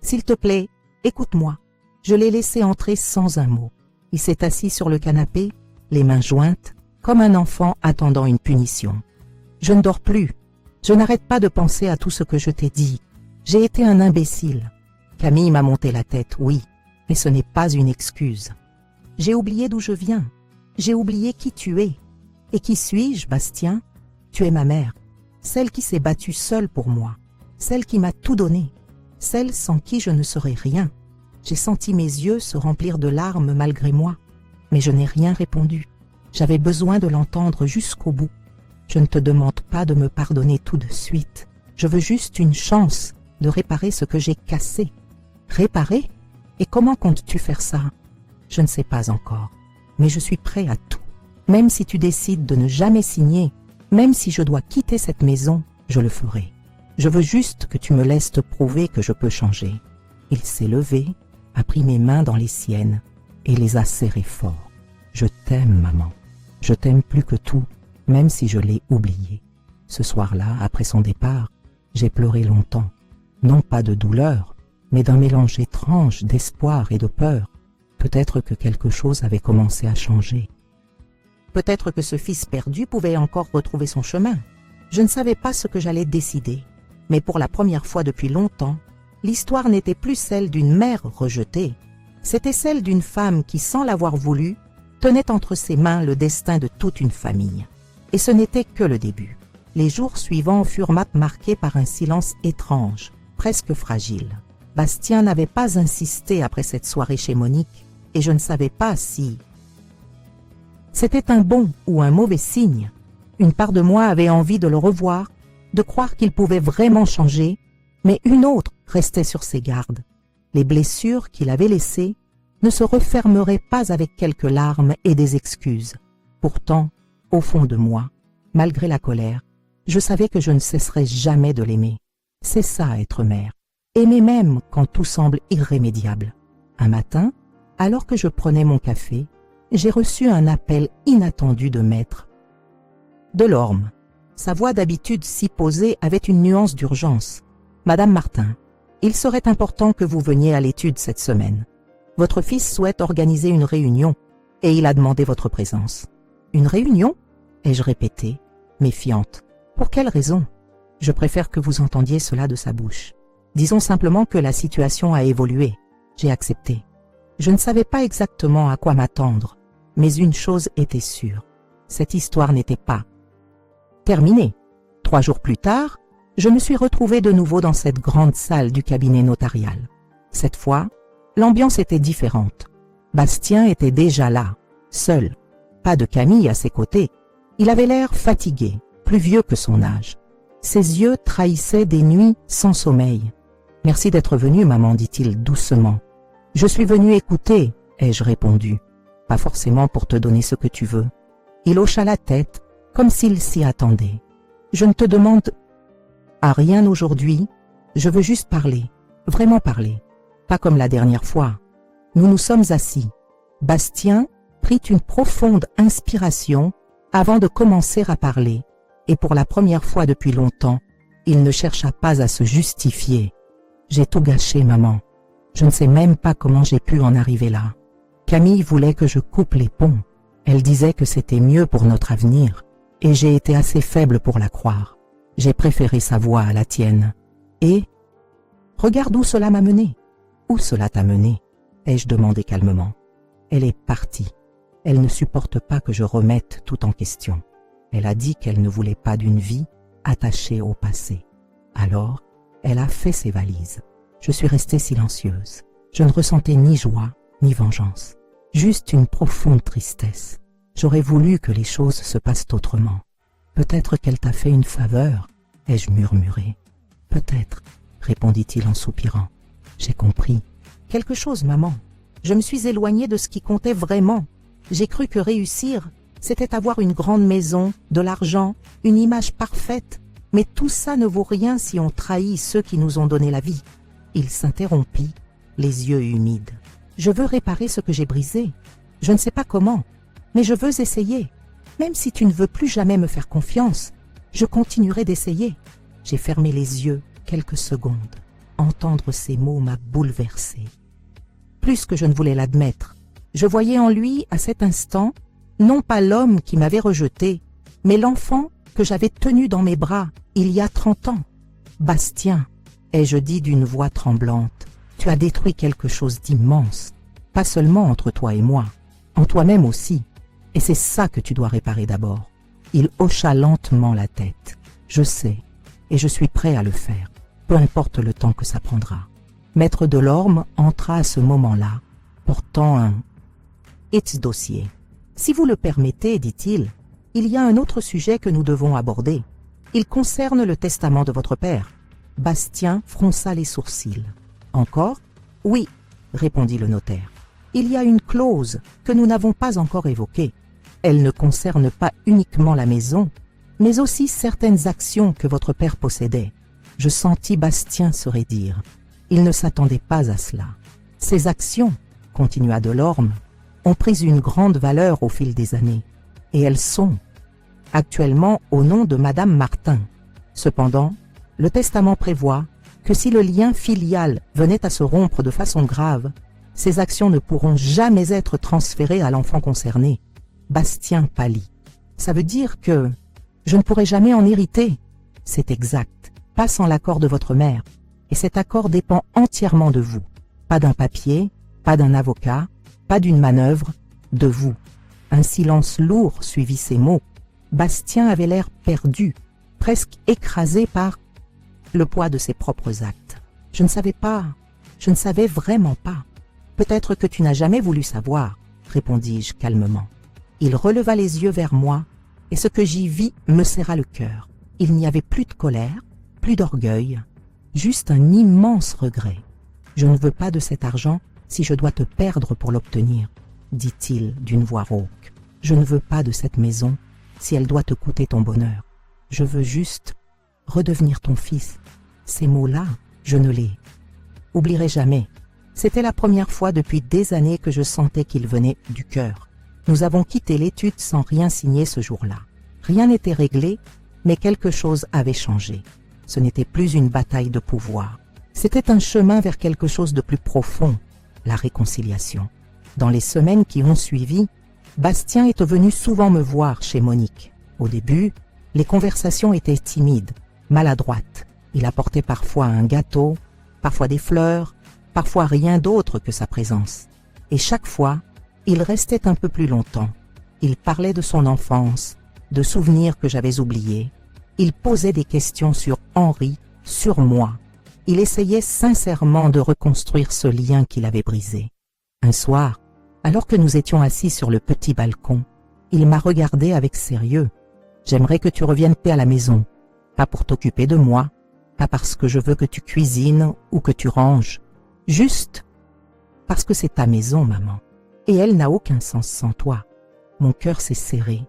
s'il te plaît, écoute-moi. » Je l'ai laissé entrer sans un mot. Il s'est assis sur le canapé, les mains jointes, comme un enfant attendant une punition. « Je ne dors plus. Je n'arrête pas de penser à tout ce que je t'ai dit. J'ai été un imbécile. » Camille m'a monté la tête, oui, mais ce n'est pas une excuse. J'ai oublié d'où je viens. J'ai oublié qui tu es. Et qui suis-je, Bastien? Tu es ma mère, celle qui s'est battue seule pour moi, celle qui m'a tout donné, celle sans qui je ne serais rien. J'ai senti mes yeux se remplir de larmes malgré moi, mais je n'ai rien répondu. J'avais besoin de l'entendre jusqu'au bout. Je ne te demande pas de me pardonner tout de suite. Je veux juste une chance de réparer ce que j'ai cassé. Réparer? Et comment comptes-tu faire ça? Je ne sais pas encore, mais je suis prêt à tout. Même si tu décides de ne jamais signer, même si je dois quitter cette maison, je le ferai. Je veux juste que tu me laisses te prouver que je peux changer. Il s'est levé, a pris mes mains dans les siennes et les a serrées fort. Je t'aime, maman. Je t'aime plus que tout, même si je l'ai oublié. Ce soir-là, après son départ, j'ai pleuré longtemps. Non pas de douleur, mais d'un mélange étrange d'espoir et de peur. Peut-être que quelque chose avait commencé à changer. Peut-être que ce fils perdu pouvait encore retrouver son chemin. Je ne savais pas ce que j'allais décider, mais pour la première fois depuis longtemps, L'histoire n'était plus celle d'une mère rejetée, c'était celle d'une femme qui, sans l'avoir voulu, tenait entre ses mains le destin de toute une famille. Et ce n'était que le début. Les jours suivants furent marqués par un silence étrange, presque fragile. Bastien n'avait pas insisté après cette soirée chez Monique, et je ne savais pas si c'était un bon ou un mauvais signe. Une part de moi avait envie de le revoir, de croire qu'il pouvait vraiment changer, mais une autre restait sur ses gardes. Les blessures qu'il avait laissées ne se refermeraient pas avec quelques larmes et des excuses. Pourtant, au fond de moi, malgré la colère, je savais que je ne cesserais jamais de l'aimer. C'est ça être mère. Aimer même quand tout semble irrémédiable. Un matin, alors que je prenais mon café, j'ai reçu un appel inattendu de maître Delorme. Sa voix d'habitude si posée avait une nuance d'urgence. « Madame Martin, il serait important que vous veniez à l'étude cette semaine. Votre fils souhaite organiser une réunion et il a demandé votre présence. » « Une réunion ?» ai-je répété, méfiante. « Pour quelle raison ?» Je préfère que vous entendiez cela de sa bouche. Disons simplement que la situation a évolué. J'ai accepté. Je ne savais pas exactement à quoi m'attendre, mais une chose était sûre. Cette histoire n'était pas terminée. 3 jours plus tard, je me suis retrouvée de nouveau dans cette grande salle du cabinet notarial. Cette fois, l'ambiance était différente. Bastien était déjà là, seul. Pas de Camille à ses côtés. Il avait l'air fatigué, plus vieux que son âge. Ses yeux trahissaient des nuits sans sommeil. « Merci d'être venu, maman, dit-il doucement. »« Je suis venu écouter, » ai-je répondu. « Pas forcément pour te donner ce que tu veux. » Il hocha la tête, comme s'il s'y attendait. « Je ne te demande à rien aujourd'hui, je veux juste parler, vraiment parler. Pas comme la dernière fois. » Nous nous sommes assis. Bastien prit une profonde inspiration avant de commencer à parler, et pour la première fois depuis longtemps, il ne chercha pas à se justifier. « J'ai tout gâché, maman. Je ne sais même pas comment j'ai pu en arriver là. Camille voulait que je coupe les ponts. Elle disait que c'était mieux pour notre avenir, et j'ai été assez faible pour la croire. J'ai préféré sa voix à la tienne. Et regarde où cela m'a mené. »« Où cela t'a mené ?» ai-je demandé calmement. Elle est partie. Elle ne supporte pas que je remette tout en question. Elle a dit qu'elle ne voulait pas d'une vie attachée au passé. Alors, elle a fait ses valises. Je suis restée silencieuse. Je ne ressentais ni joie, ni vengeance. Juste une profonde tristesse. J'aurais voulu que les choses se passent autrement. Peut-être qu'elle t'a fait une faveur, ai-je murmuré. Peut-être, répondit-il en soupirant. J'ai compris. Quelque chose, maman. Je me suis éloignée de ce qui comptait vraiment. J'ai cru que réussir, c'était avoir une grande maison, de l'argent, une image parfaite. Mais tout ça ne vaut rien si on trahit ceux qui nous ont donné la vie. Il s'interrompit, les yeux humides. Je veux réparer ce que j'ai brisé. Je ne sais pas comment, mais je veux essayer. Même si tu ne veux plus jamais me faire confiance, je continuerai d'essayer. J'ai fermé les yeux quelques secondes. Entendre ces mots m'a bouleversée. Plus que je ne voulais l'admettre, je voyais en lui, à cet instant, non pas l'homme qui m'avait rejeté, mais l'enfant que j'avais tenu dans mes bras il y a 30 ans. « Bastien, » ai-je dit d'une voix tremblante, « tu as détruit quelque chose d'immense, pas seulement entre toi et moi, en toi-même aussi, et c'est ça que tu dois réparer d'abord. » Il hocha lentement la tête. « Je sais, et je suis prêt à le faire, peu importe le temps que ça prendra. » Maître Delorme entra à ce moment-là, portant un dossier. « Si vous le permettez, dit-il, il y a un autre sujet que nous devons aborder. Il concerne le testament de votre père. » Bastien fronça les sourcils. « Encore ? » ?»« Oui, » répondit le notaire. « Il y a une clause que nous n'avons pas encore évoquée. Elle ne concerne pas uniquement la maison, mais aussi certaines actions que votre père possédait. » Je sentis Bastien se raidir. Il ne s'attendait pas à cela. « Ces actions, » continua Delorme, « ont pris une grande valeur au fil des années, et elles sont actuellement au nom de Madame Martin. Cependant, le testament prévoit que si le lien filial venait à se rompre de façon grave, ces actions ne pourront jamais être transférées à l'enfant concerné. » Bastien pâlit. « Ça veut dire que je ne pourrai jamais en hériter. » « C'est exact, pas sans l'accord de votre mère. Et cet accord dépend entièrement de vous. Pas d'un papier, pas d'un avocat, pas d'une manœuvre, de vous. Un silence lourd suivit ces mots. Bastien avait l'air perdu, presque écrasé par le poids de ses propres actes. Je ne savais pas, je ne savais vraiment pas. Peut-être que tu n'as jamais voulu savoir, répondis-je calmement. Il releva les yeux vers moi, et ce que j'y vis me serra le cœur. Il n'y avait plus de colère, plus d'orgueil, juste un immense regret. Je ne veux pas de cet argent si je dois te perdre pour l'obtenir, dit-il d'une voix rauque. Je ne veux pas de cette maison si elle doit te coûter ton bonheur. Je veux juste redevenir ton fils. Ces mots-là, je ne les oublierai jamais. C'était la première fois depuis des années que je sentais qu'ils venaient du cœur. Nous avons quitté l'étude sans rien signer ce jour-là. Rien n'était réglé, mais quelque chose avait changé. Ce n'était plus une bataille de pouvoir. C'était un chemin vers quelque chose de plus profond, la réconciliation. Dans les semaines qui ont suivi, Bastien est venu souvent me voir chez Monique. Au début, les conversations étaient timides, maladroites. Il apportait parfois un gâteau, parfois des fleurs, parfois rien d'autre que sa présence. Et chaque fois, il restait un peu plus longtemps. Il parlait de son enfance, de souvenirs que j'avais oubliés. Il posait des questions sur Henri, sur moi. Il essayait sincèrement de reconstruire ce lien qu'il avait brisé. Un soir, alors que nous étions assis sur le petit balcon, il m'a regardé avec sérieux. « J'aimerais que tu reviennes paix à la maison, pas pour t'occuper de moi, pas parce que je veux que tu cuisines ou que tu ranges, juste parce que c'est ta maison, maman. Et elle n'a aucun sens sans toi. » Mon cœur s'est serré.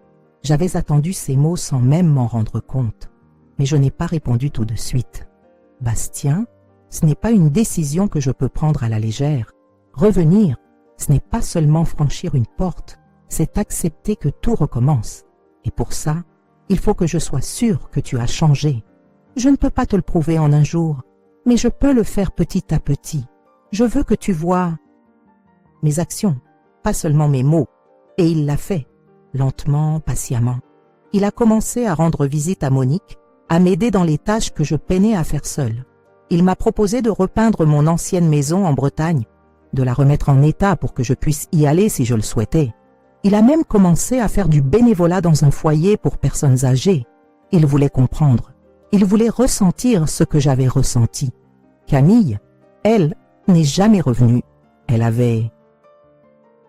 J'avais attendu ces mots sans même m'en rendre compte. Mais je n'ai pas répondu tout de suite. « Bastien, ce n'est pas une décision que je peux prendre à la légère. Revenir, ce n'est pas seulement franchir une porte, c'est accepter que tout recommence. Et pour ça, il faut que je sois sûre que tu as changé. Je ne peux pas te le prouver en un jour, mais je peux le faire petit à petit. Je veux que tu vois mes actions, pas seulement mes mots. » Et il l'a fait, lentement, patiemment. Il a commencé à rendre visite à Monique, à m'aider dans les tâches que je peinais à faire seule. Il m'a proposé de repeindre mon ancienne maison en Bretagne, de la remettre en état pour que je puisse y aller si je le souhaitais. Il a même commencé à faire du bénévolat dans un foyer pour personnes âgées. Il voulait comprendre. Il voulait ressentir ce que j'avais ressenti. Camille, elle, n'est jamais revenue. Elle avait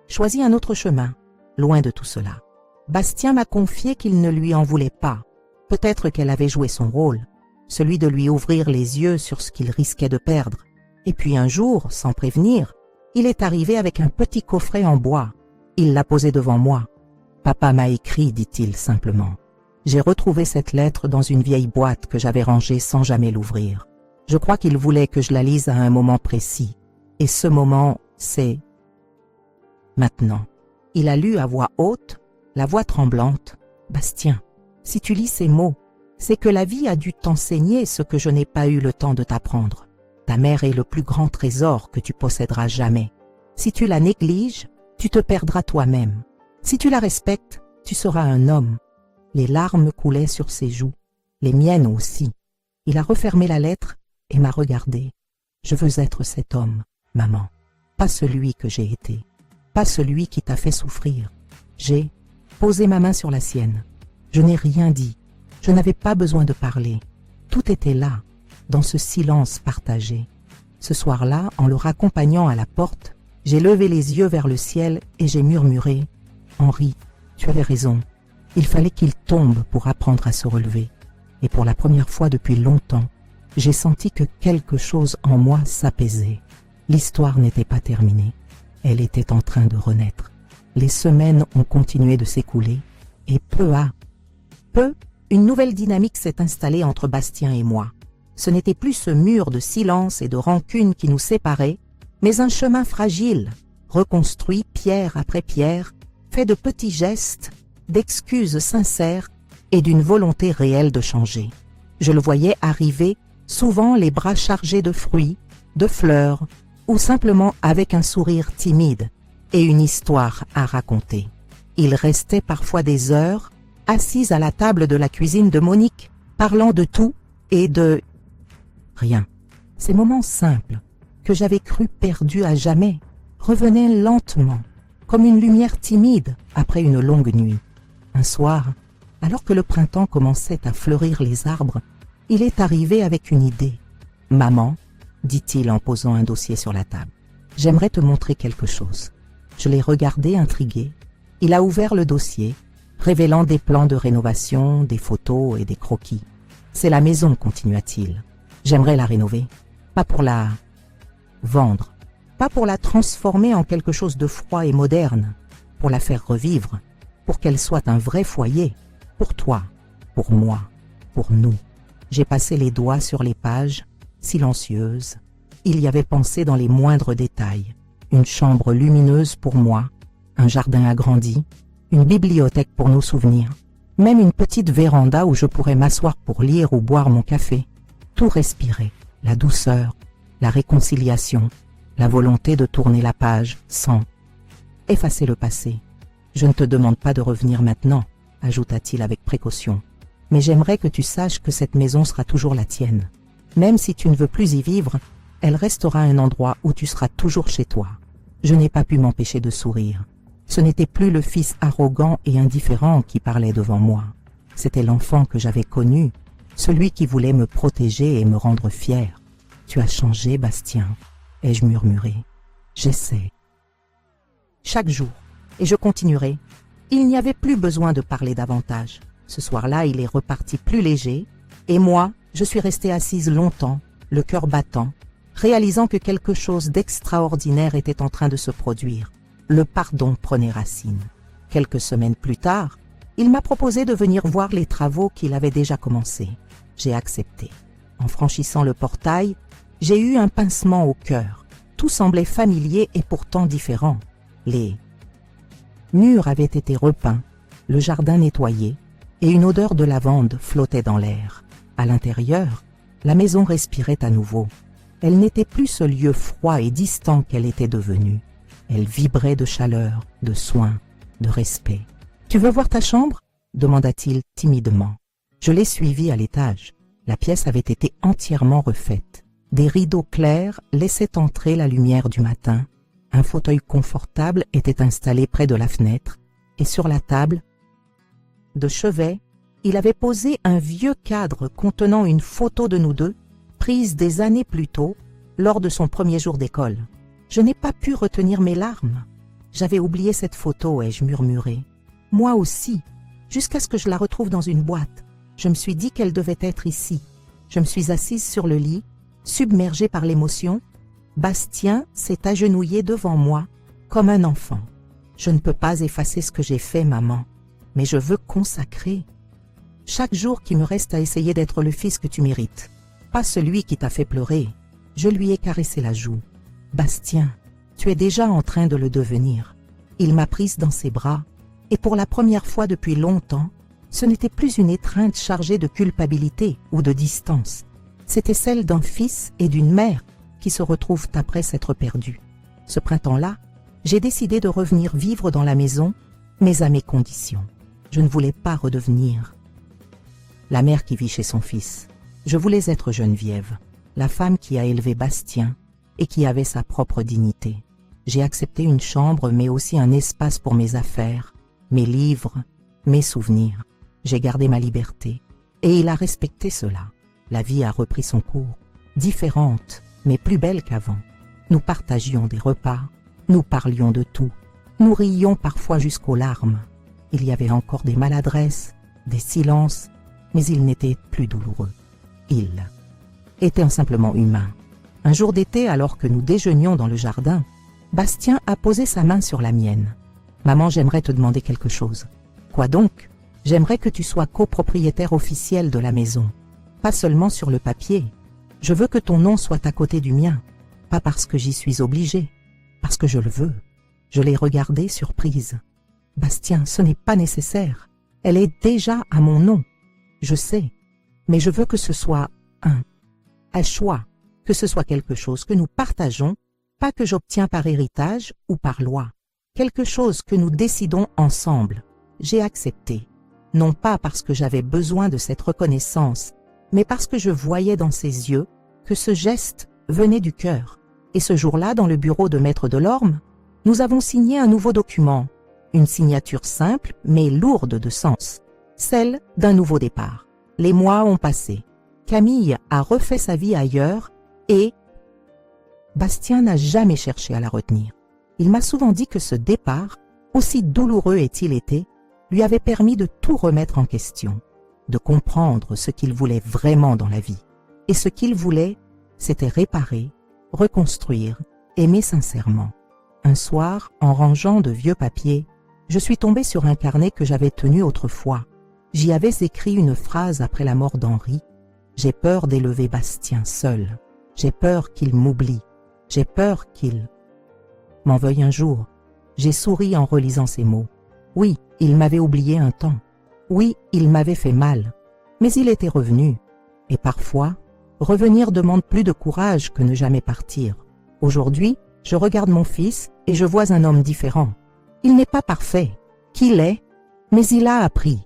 choisi un autre chemin, loin de tout cela. Bastien m'a confié qu'il ne lui en voulait pas. Peut-être qu'elle avait joué son rôle, celui de lui ouvrir les yeux sur ce qu'il risquait de perdre. Et puis un jour, sans prévenir, il est arrivé avec un petit coffret en bois. Il l'a posé devant moi. « Papa m'a écrit, dit-il simplement. » J'ai retrouvé cette lettre dans une vieille boîte que j'avais rangée sans jamais l'ouvrir. Je crois qu'il voulait que je la lise à un moment précis. Et ce moment, c'est maintenant. Il a lu à voix haute, la voix tremblante. « Bastien, si tu lis ces mots, c'est que la vie a dû t'enseigner ce que je n'ai pas eu le temps de t'apprendre. Ta mère est le plus grand trésor que tu posséderas jamais. Si tu la négliges, tu te perdras toi-même. Si tu la respectes, tu seras un homme. » Les larmes coulaient sur ses joues, les miennes aussi. Il a refermé la lettre et m'a regardé. « Je veux être cet homme, maman, pas celui que j'ai été, pas celui qui t'a fait souffrir. » J'ai posé ma main sur la sienne. Je n'ai rien dit. Je n'avais pas besoin de parler. Tout était là, dans ce silence partagé. Ce soir-là, en le raccompagnant à la porte, j'ai levé les yeux vers le ciel et j'ai murmuré « Henri, tu avais raison. Il fallait qu'il tombe pour apprendre à se relever. » Et pour la première fois depuis longtemps, j'ai senti que quelque chose en moi s'apaisait. L'histoire n'était pas terminée. Elle était en train de renaître. Les semaines ont continué de s'écouler et peu à peu, une nouvelle dynamique s'est installée entre Bastien et moi. Ce n'était plus ce mur de silence et de rancune qui nous séparait, mais un chemin fragile, reconstruit pierre après pierre, fait de petits gestes, d'excuses sincères et d'une volonté réelle de changer. Je le voyais arriver, souvent les bras chargés de fruits, de fleurs, ou simplement avec un sourire timide et une histoire à raconter. Il restait parfois des heures, assis à la table de la cuisine de Monique, parlant de tout et de rien. Ces moments simples, que j'avais cru perdus à jamais, revenaient lentement, comme une lumière timide après une longue nuit. Un soir, alors que le printemps commençait à fleurir les arbres, il est arrivé avec une idée. « Maman, dit-il en posant un dossier sur la table, j'aimerais te montrer quelque chose. » Je l'ai regardé intrigué. Il a ouvert le dossier, révélant des plans de rénovation, des photos et des croquis. « C'est la maison, continua-t-il. J'aimerais la rénover. Pas pour la vendre, pas pour la transformer en quelque chose de froid et moderne, pour la faire revivre, pour qu'elle soit un vrai foyer, pour toi, pour moi, pour nous. » J'ai passé les doigts sur les pages, silencieuses. Il y avait pensé dans les moindres détails. Une chambre lumineuse pour moi, un jardin agrandi, une bibliothèque pour nos souvenirs, même une petite véranda où je pourrais m'asseoir pour lire ou boire mon café. Tout respirait, la douceur, la réconciliation, la volonté de tourner la page sans effacer le passé. « Je ne te demande pas de revenir maintenant, » ajouta-t-il avec précaution, « mais j'aimerais que tu saches que cette maison sera toujours la tienne. Même si tu ne veux plus y vivre, elle restera un endroit où tu seras toujours chez toi. » Je n'ai pas pu m'empêcher de sourire. Ce n'était plus le fils arrogant et indifférent qui parlait devant moi. C'était l'enfant que j'avais connu, celui qui voulait me protéger et me rendre fier. « Tu as changé, Bastien, » ai-je murmuré. « J'essaie. » Chaque jour, et je continuerai. Il n'y avait plus besoin de parler davantage. Ce soir-là, il est reparti plus léger, et moi, je suis restée assise longtemps, le cœur battant, réalisant que quelque chose d'extraordinaire était en train de se produire. Le pardon prenait racine. Quelques semaines plus tard, il m'a proposé de venir voir les travaux qu'il avait déjà commencés. J'ai accepté. En franchissant le portail, j'ai eu un pincement au cœur. Tout semblait familier et pourtant différent. Les murs avaient été repeints, le jardin nettoyé, et une odeur de lavande flottait dans l'air. À l'intérieur, la maison respirait à nouveau. Elle n'était plus ce lieu froid et distant qu'elle était devenue. Elle vibrait de chaleur, de soin, de respect. « Tu veux voir ta chambre ?» demanda-t-il timidement. Je l'ai suivi à l'étage. La pièce avait été entièrement refaite. Des rideaux clairs laissaient entrer la lumière du matin. Un fauteuil confortable était installé près de la fenêtre, et sur la table de chevet, il avait posé un vieux cadre contenant une photo de nous deux, prise des années plus tôt, lors de son premier jour d'école. Je n'ai pas pu retenir mes larmes. J'avais oublié cette photo, ai-je murmuré. Moi aussi, jusqu'à ce que je la retrouve dans une boîte. Je me suis dit qu'elle devait être ici. Je me suis assise sur le lit, submergée par l'émotion. Bastien s'est agenouillé devant moi, comme un enfant. Je ne peux pas effacer ce que j'ai fait, maman, mais je veux consacrer chaque jour qui me reste à essayer d'être le fils que tu mérites. Pas celui qui t'a fait pleurer. Je lui ai caressé la joue. Bastien, tu es déjà en train de le devenir. Il m'a prise dans ses bras, et pour la première fois depuis longtemps, ce n'était plus une étreinte chargée de culpabilité ou de distance. C'était celle d'un fils et d'une mère qui se retrouvent après s'être perdus. Ce printemps-là, j'ai décidé de revenir vivre dans la maison, mais à mes conditions. Je ne voulais pas redevenir la mère qui vit chez son fils. Je voulais être Geneviève, la femme qui a élevé Bastien et qui avait sa propre dignité. J'ai accepté une chambre, mais aussi un espace pour mes affaires, mes livres, mes souvenirs. J'ai gardé ma liberté, et il a respecté cela. La vie a repris son cours, différente, mais plus belle qu'avant. Nous partagions des repas, nous parlions de tout, nous rions parfois jusqu'aux larmes. Il y avait encore des maladresses, des silences, mais ils n'étaient plus douloureux. Il était simplement humain. Un jour d'été, alors que nous déjeunions dans le jardin, Bastien a posé sa main sur la mienne. « Maman, j'aimerais te demander quelque chose. »« Quoi donc ?»« J'aimerais que tu sois copropriétaire officiel de la maison. Pas seulement sur le papier. Je veux que ton nom soit à côté du mien. Pas parce que j'y suis obligée, parce que je le veux. » Je l'ai regardé surprise. « Bastien, ce n'est pas nécessaire. Elle est déjà à mon nom. Je sais, mais je veux que ce soit un choix, que ce soit quelque chose que nous partageons, pas que j'obtiens par héritage ou par loi. Quelque chose que nous décidons ensemble. » J'ai accepté, non pas parce que j'avais besoin de cette reconnaissance, mais parce que je voyais dans ses yeux que ce geste venait du cœur. Et ce jour-là, dans le bureau de Maître Delorme, nous avons signé un nouveau document, une signature simple mais lourde de sens, celle d'un nouveau départ. Les mois ont passé. Camille a refait sa vie ailleurs et Bastien n'a jamais cherché à la retenir. Il m'a souvent dit que ce départ, aussi douloureux ait-il été, lui avait permis de tout remettre en question, de comprendre ce qu'il voulait vraiment dans la vie. Et ce qu'il voulait, c'était réparer, reconstruire, aimer sincèrement. Un soir, en rangeant de vieux papiers, je suis tombée sur un carnet que j'avais tenu autrefois. J'y avais écrit une phrase après la mort d'Henri. « J'ai peur d'élever Bastien seul. J'ai peur qu'il m'oublie. J'ai peur qu'il m'en veuille un jour. » J'ai souri en relisant ces mots. Oui, il m'avait oublié un temps. Oui, il m'avait fait mal. Mais il était revenu. Et parfois, revenir demande plus de courage que ne jamais partir. Aujourd'hui, je regarde mon fils et je vois un homme différent. Il n'est pas parfait, qu'il est, mais il a appris.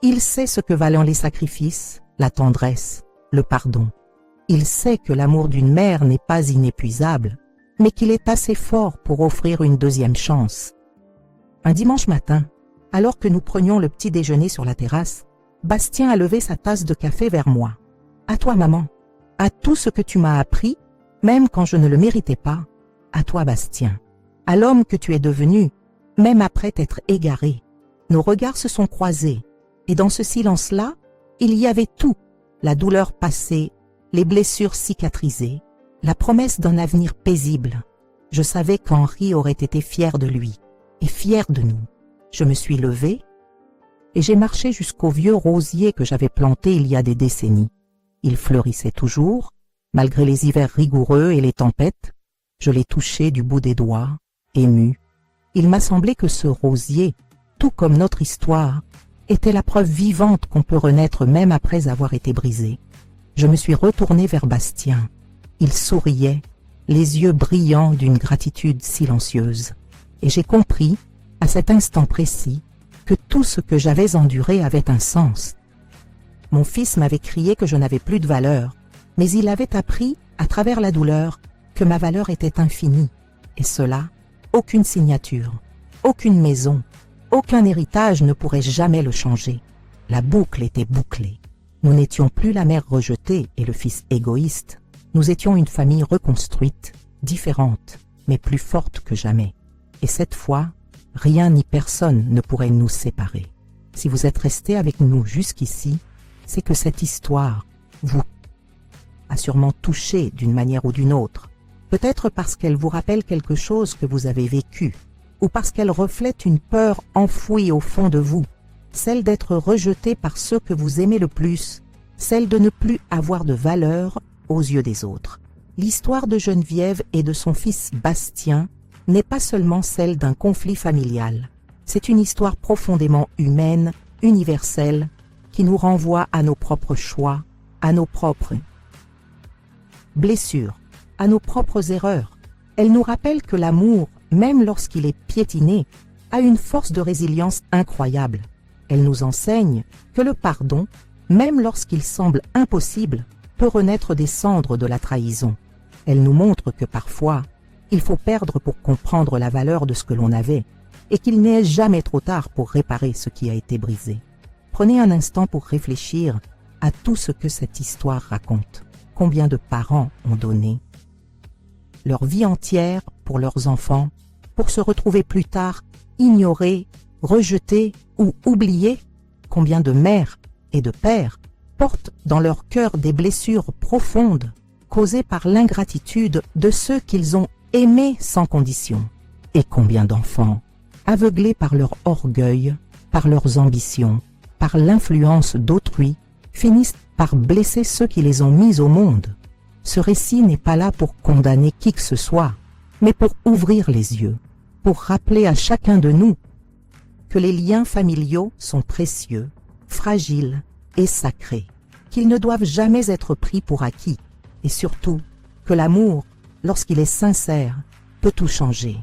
Il sait ce que valent les sacrifices, la tendresse, le pardon. Il sait que l'amour d'une mère n'est pas inépuisable, mais qu'il est assez fort pour offrir une deuxième chance. Un dimanche matin, alors que nous prenions le petit déjeuner sur la terrasse, Bastien a levé sa tasse de café vers moi. « À toi, maman, à tout ce que tu m'as appris, même quand je ne le méritais pas, à toi, Bastien, à l'homme que tu es devenu, même après t'être égaré. » Nos regards se sont croisés, et dans ce silence-là, il y avait tout, la douleur passée, les blessures cicatrisées, la promesse d'un avenir paisible. Je savais qu'Henri aurait été fier de lui, et fier de nous. Je me suis levée, et j'ai marché jusqu'au vieux rosier que j'avais planté il y a des décennies. Il fleurissait toujours, malgré les hivers rigoureux et les tempêtes. Je l'ai touché du bout des doigts, ému. Il m'a semblé que ce rosier, tout comme notre histoire, était la preuve vivante qu'on peut renaître même après avoir été brisé. Je me suis retournée vers Bastien. Il souriait, les yeux brillants d'une gratitude silencieuse. Et j'ai compris, à cet instant précis, que tout ce que j'avais enduré avait un sens. Mon fils m'avait crié que je n'avais plus de valeur, mais il avait appris, à travers la douleur, que ma valeur était infinie. Et cela, aucune signature, aucune maison, aucun héritage ne pourrait jamais le changer. La boucle était bouclée. Nous n'étions plus la mère rejetée et le fils égoïste. Nous étions une famille reconstruite, différente, mais plus forte que jamais. Et cette fois, rien ni personne ne pourrait nous séparer. Si vous êtes resté avec nous jusqu'ici, c'est que cette histoire vous a sûrement touché d'une manière ou d'une autre. Peut-être parce qu'elle vous rappelle quelque chose que vous avez vécu, ou parce qu'elle reflète une peur enfouie au fond de vous, celle d'être rejeté par ceux que vous aimez le plus, celle de ne plus avoir de valeur aux yeux des autres. L'histoire de Geneviève et de son fils Bastien n'est pas seulement celle d'un conflit familial. C'est une histoire profondément humaine, universelle, qui nous renvoie à nos propres choix, à nos propres blessures, à nos propres erreurs. Elle nous rappelle que l'amour, même lorsqu'il est piétiné, a une force de résilience incroyable. Elle nous enseigne que le pardon, même lorsqu'il semble impossible, peut renaître des cendres de la trahison. Elle nous montre que parfois, il faut perdre pour comprendre la valeur de ce que l'on avait, et qu'il n'est jamais trop tard pour réparer ce qui a été brisé. Prenez un instant pour réfléchir à tout ce que cette histoire raconte. Combien de parents ont donné leur vie entière pour leurs enfants, pour se retrouver plus tard ignorés, rejetés ou oubliés? Combien de mères et de pères portent dans leur cœur des blessures profondes causées par l'ingratitude de ceux qu'ils ont aimés sans condition? Et combien d'enfants, aveuglés par leur orgueil, par leurs ambitions, par l'influence d'autrui, finissent par blesser ceux qui les ont mis au monde? Ce récit n'est pas là pour condamner qui que ce soit, mais pour ouvrir les yeux, pour rappeler à chacun de nous que les liens familiaux sont précieux, fragiles et sacrés, qu'ils ne doivent jamais être pris pour acquis, et surtout que l'amour, lorsqu'il est sincère, peut tout changer.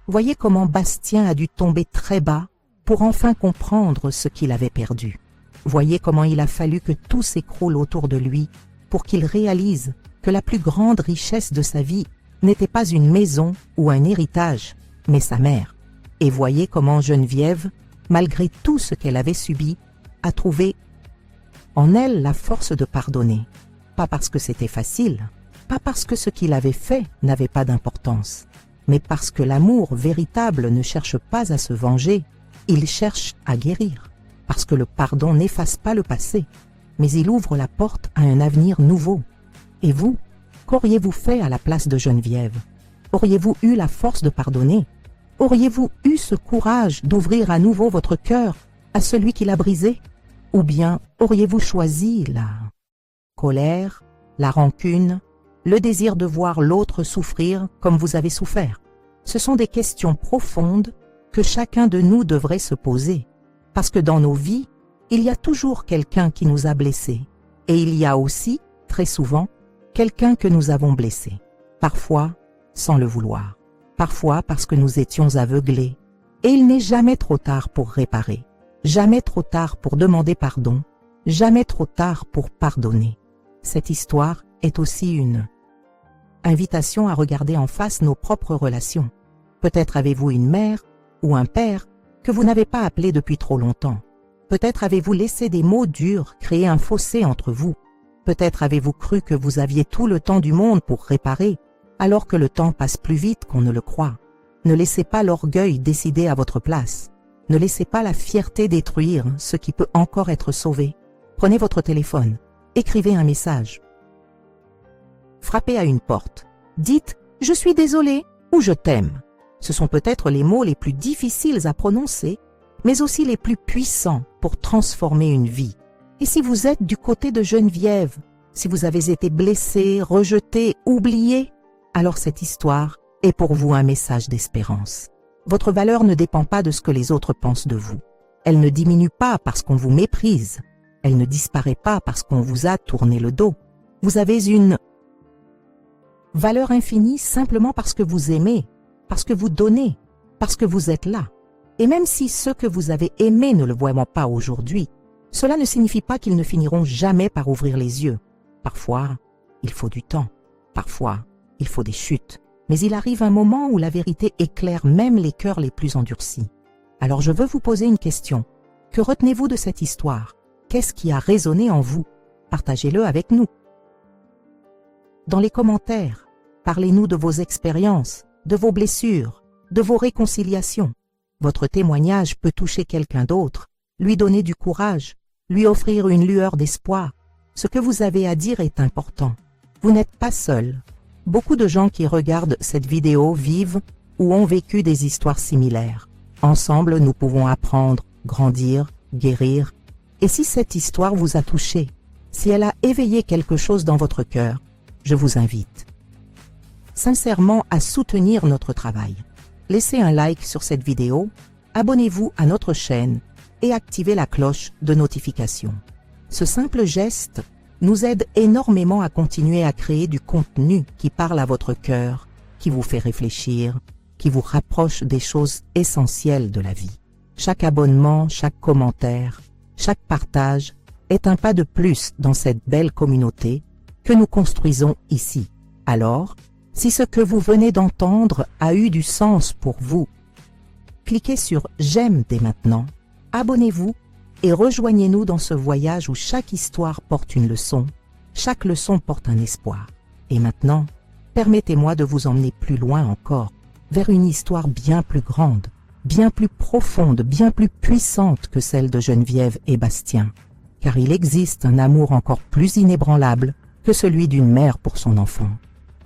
Voyez comment Bastien a dû tomber très bas pour enfin comprendre ce qu'il avait perdu. Voyez comment il a fallu que tout s'écroule autour de lui pour qu'il réalise que la plus grande richesse de sa vie n'était pas une maison ou un héritage, mais sa mère. Et voyez comment Geneviève, malgré tout ce qu'elle avait subi, a trouvé en elle la force de pardonner. Pas parce que c'était facile, pas parce que ce qu'il avait fait n'avait pas d'importance, mais parce que l'amour véritable ne cherche pas à se venger, il cherche à guérir. Parce que le pardon n'efface pas le passé, mais il ouvre la porte à un avenir nouveau. Et vous, qu'auriez-vous fait à la place de Geneviève? Auriez-vous eu la force de pardonner? Auriez-vous eu ce courage d'ouvrir à nouveau votre cœur à celui qui l'a brisé? Ou bien auriez-vous choisi la colère, la rancune, le désir de voir l'autre souffrir comme vous avez souffert? Ce sont des questions profondes que chacun de nous devrait se poser, parce que dans nos vies, il y a toujours quelqu'un qui nous a blessés, et il y a aussi, très souvent, quelqu'un que nous avons blessé, parfois sans le vouloir, parfois parce que nous étions aveuglés, et il n'est jamais trop tard pour réparer, jamais trop tard pour demander pardon, jamais trop tard pour pardonner. Cette histoire est aussi une invitation à regarder en face nos propres relations. Peut-être avez-vous une mère ou un père que vous n'avez pas appelé depuis trop longtemps. Peut-être avez-vous laissé des mots durs créer un fossé entre vous. Peut-être avez-vous cru que vous aviez tout le temps du monde pour réparer, alors que le temps passe plus vite qu'on ne le croit. Ne laissez pas l'orgueil décider à votre place. Ne laissez pas la fierté détruire ce qui peut encore être sauvé. Prenez votre téléphone, écrivez un message. Frappez à une porte. Dites « Je suis désolé » ou « Je t'aime ». Ce sont peut-être les mots les plus difficiles à prononcer, mais aussi les plus puissants pour transformer une vie. Et si vous êtes du côté de Geneviève, si vous avez été blessé, rejeté, oublié, alors cette histoire est pour vous un message d'espérance. Votre valeur ne dépend pas de ce que les autres pensent de vous. Elle ne diminue pas parce qu'on vous méprise. Elle ne disparaît pas parce qu'on vous a tourné le dos. Vous avez une valeur infinie simplement parce que vous aimez, parce que vous donnez, parce que vous êtes là. Et même si ceux que vous avez aimés ne le voient pas aujourd'hui, cela ne signifie pas qu'ils ne finiront jamais par ouvrir les yeux. Parfois, il faut du temps. Parfois, il faut des chutes. Mais il arrive un moment où la vérité éclaire même les cœurs les plus endurcis. Alors je veux vous poser une question. Que retenez-vous de cette histoire? Qu'est-ce qui a résonné en vous? Partagez-le avec nous. Dans les commentaires, parlez-nous de vos expériences, de vos blessures, de vos réconciliations. Votre témoignage peut toucher quelqu'un d'autre, lui donner du courage, lui offrir une lueur d'espoir. Ce que vous avez à dire est important. Vous n'êtes pas seul. Beaucoup de gens qui regardent cette vidéo vivent ou ont vécu des histoires similaires. Ensemble, nous pouvons apprendre, grandir, guérir. Et si cette histoire vous a touché, si elle a éveillé quelque chose dans votre cœur, je vous invite sincèrement à soutenir notre travail. Laissez un like sur cette vidéo, abonnez-vous à notre chaîne et activez la cloche de notification. Ce simple geste nous aide énormément à continuer à créer du contenu qui parle à votre cœur, qui vous fait réfléchir, qui vous rapproche des choses essentielles de la vie. Chaque abonnement, chaque commentaire, chaque partage est un pas de plus dans cette belle communauté que nous construisons ici. Alors, si ce que vous venez d'entendre a eu du sens pour vous, cliquez sur « J'aime » dès maintenant, abonnez-vous et rejoignez-nous dans ce voyage où chaque histoire porte une leçon, chaque leçon porte un espoir. Et maintenant, permettez-moi de vous emmener plus loin encore, vers une histoire bien plus grande, bien plus profonde, bien plus puissante que celle de Geneviève et Bastien. Car il existe un amour encore plus inébranlable que celui d'une mère pour son enfant.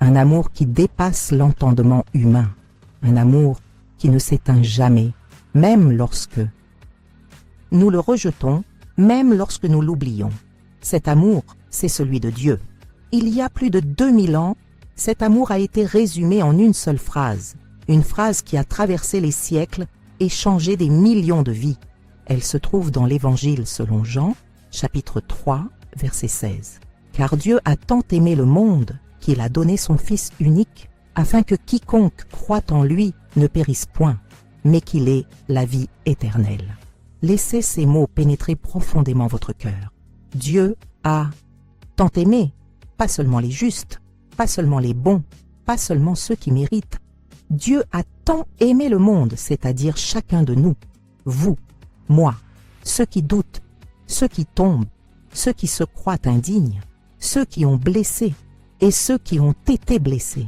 Un amour qui dépasse l'entendement humain. Un amour qui ne s'éteint jamais, même lorsque nous le rejetons, même lorsque nous l'oublions. Cet amour, c'est celui de Dieu. Il y a plus de 2000 ans, cet amour a été résumé en une seule phrase. Une phrase qui a traversé les siècles et changé des millions de vies. Elle se trouve dans l'Évangile selon Jean, chapitre 3, verset 16. Car Dieu a tant aimé le monde qu'il a donné son Fils unique, afin que quiconque croit en lui ne périsse point, mais qu'il ait la vie éternelle. Laissez ces mots pénétrer profondément votre cœur. Dieu a tant aimé, pas seulement les justes, pas seulement les bons, pas seulement ceux qui méritent. Dieu a tant aimé le monde, c'est-à-dire chacun de nous, vous, moi, ceux qui doutent, ceux qui tombent, ceux qui se croient indignes, ceux qui ont blessé et ceux qui ont été blessés.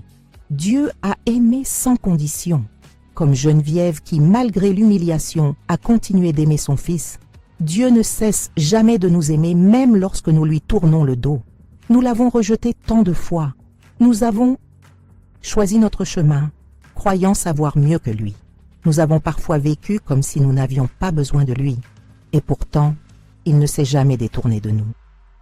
Dieu a aimé sans condition, comme Geneviève qui, malgré l'humiliation, a continué d'aimer son fils. Dieu ne cesse jamais de nous aimer, même lorsque nous lui tournons le dos. Nous l'avons rejeté tant de fois. Nous avons choisi notre chemin, croyant savoir mieux que lui. Nous avons parfois vécu comme si nous n'avions pas besoin de lui. Et pourtant, il ne s'est jamais détourné de nous.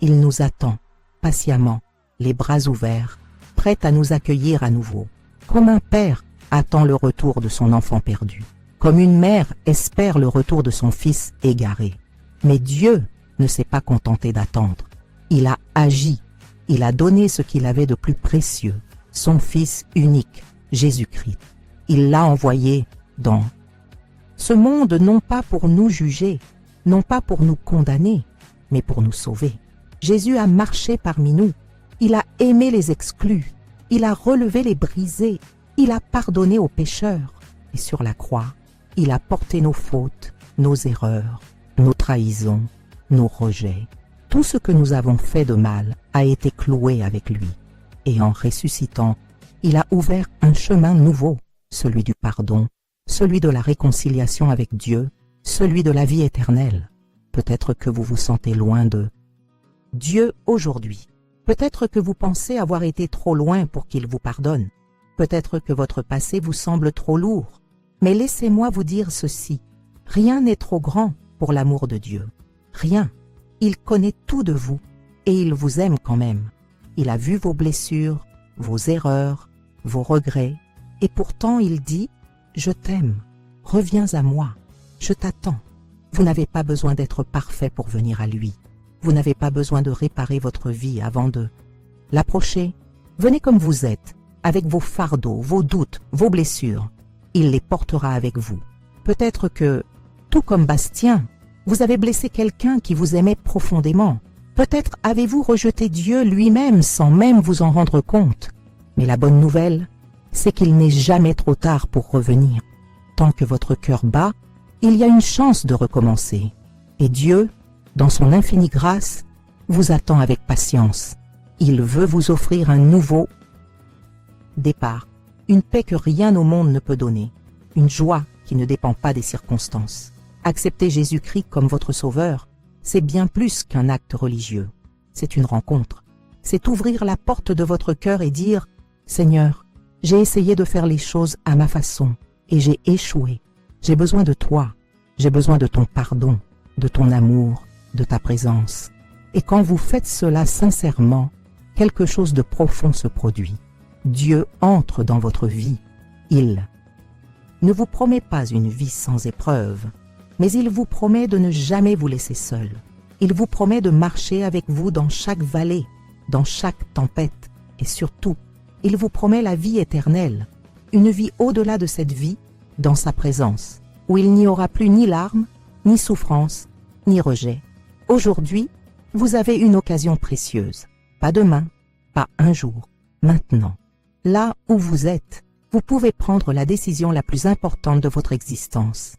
Il nous attend, patiemment, les bras ouverts, prêt à nous accueillir à nouveau. Comme un père attend le retour de son enfant perdu. Comme une mère espère le retour de son fils égaré. Mais Dieu ne s'est pas contenté d'attendre. Il a agi. Il a donné ce qu'il avait de plus précieux, son Fils unique, Jésus-Christ. Il l'a envoyé dans ce monde non pas pour nous juger, non pas pour nous condamner, mais pour nous sauver. Jésus a marché parmi nous. Il a aimé les exclus. Il a relevé les brisés. Il a pardonné aux pécheurs. Et sur la croix, il a porté nos fautes, nos erreurs, nos trahisons, nos rejets. Tout ce que nous avons fait de mal a été cloué avec lui. Et en ressuscitant, il a ouvert un chemin nouveau, celui du pardon, celui de la réconciliation avec Dieu, celui de la vie éternelle. Peut-être que vous vous sentez loin de Dieu aujourd'hui. Peut-être que vous pensez avoir été trop loin pour qu'il vous pardonne. Peut-être que votre passé vous semble trop lourd. Mais laissez-moi vous dire ceci. Rien n'est trop grand pour l'amour de Dieu. Rien. Il connaît tout de vous et il vous aime quand même. Il a vu vos blessures, vos erreurs, vos regrets et pourtant il dit « Je t'aime, reviens à moi, je t'attends ». Vous n'avez pas besoin d'être parfait pour venir à lui. Vous n'avez pas besoin de réparer votre vie avant de l'approcher. Venez comme vous êtes, avec vos fardeaux, vos doutes, vos blessures. Il les portera avec vous. Peut-être que, tout comme Bastien, vous avez blessé quelqu'un qui vous aimait profondément. Peut-être avez-vous rejeté Dieu lui-même sans même vous en rendre compte. Mais la bonne nouvelle, c'est qu'il n'est jamais trop tard pour revenir. Tant que votre cœur bat, il y a une chance de recommencer. Et Dieu, dans son infinie grâce, vous attend avec patience. Il veut vous offrir un nouveau départ, une paix que rien au monde ne peut donner, une joie qui ne dépend pas des circonstances. Accepter Jésus-Christ comme votre sauveur, c'est bien plus qu'un acte religieux. C'est une rencontre. C'est ouvrir la porte de votre cœur et dire « Seigneur, j'ai essayé de faire les choses à ma façon et j'ai échoué. J'ai besoin de toi. J'ai besoin de ton pardon, de ton amour, de ta présence. » Et quand vous faites cela sincèrement, quelque chose de profond se produit. Dieu entre dans votre vie. Il ne vous promet pas une vie sans épreuve, mais il vous promet de ne jamais vous laisser seul. Il vous promet de marcher avec vous dans chaque vallée, dans chaque tempête, et surtout, il vous promet la vie éternelle, une vie au-delà de cette vie, dans sa présence, où il n'y aura plus ni larmes, ni souffrance, ni rejet. Aujourd'hui, vous avez une occasion précieuse. Pas demain, pas un jour, maintenant. Là où vous êtes, vous pouvez prendre la décision la plus importante de votre existence.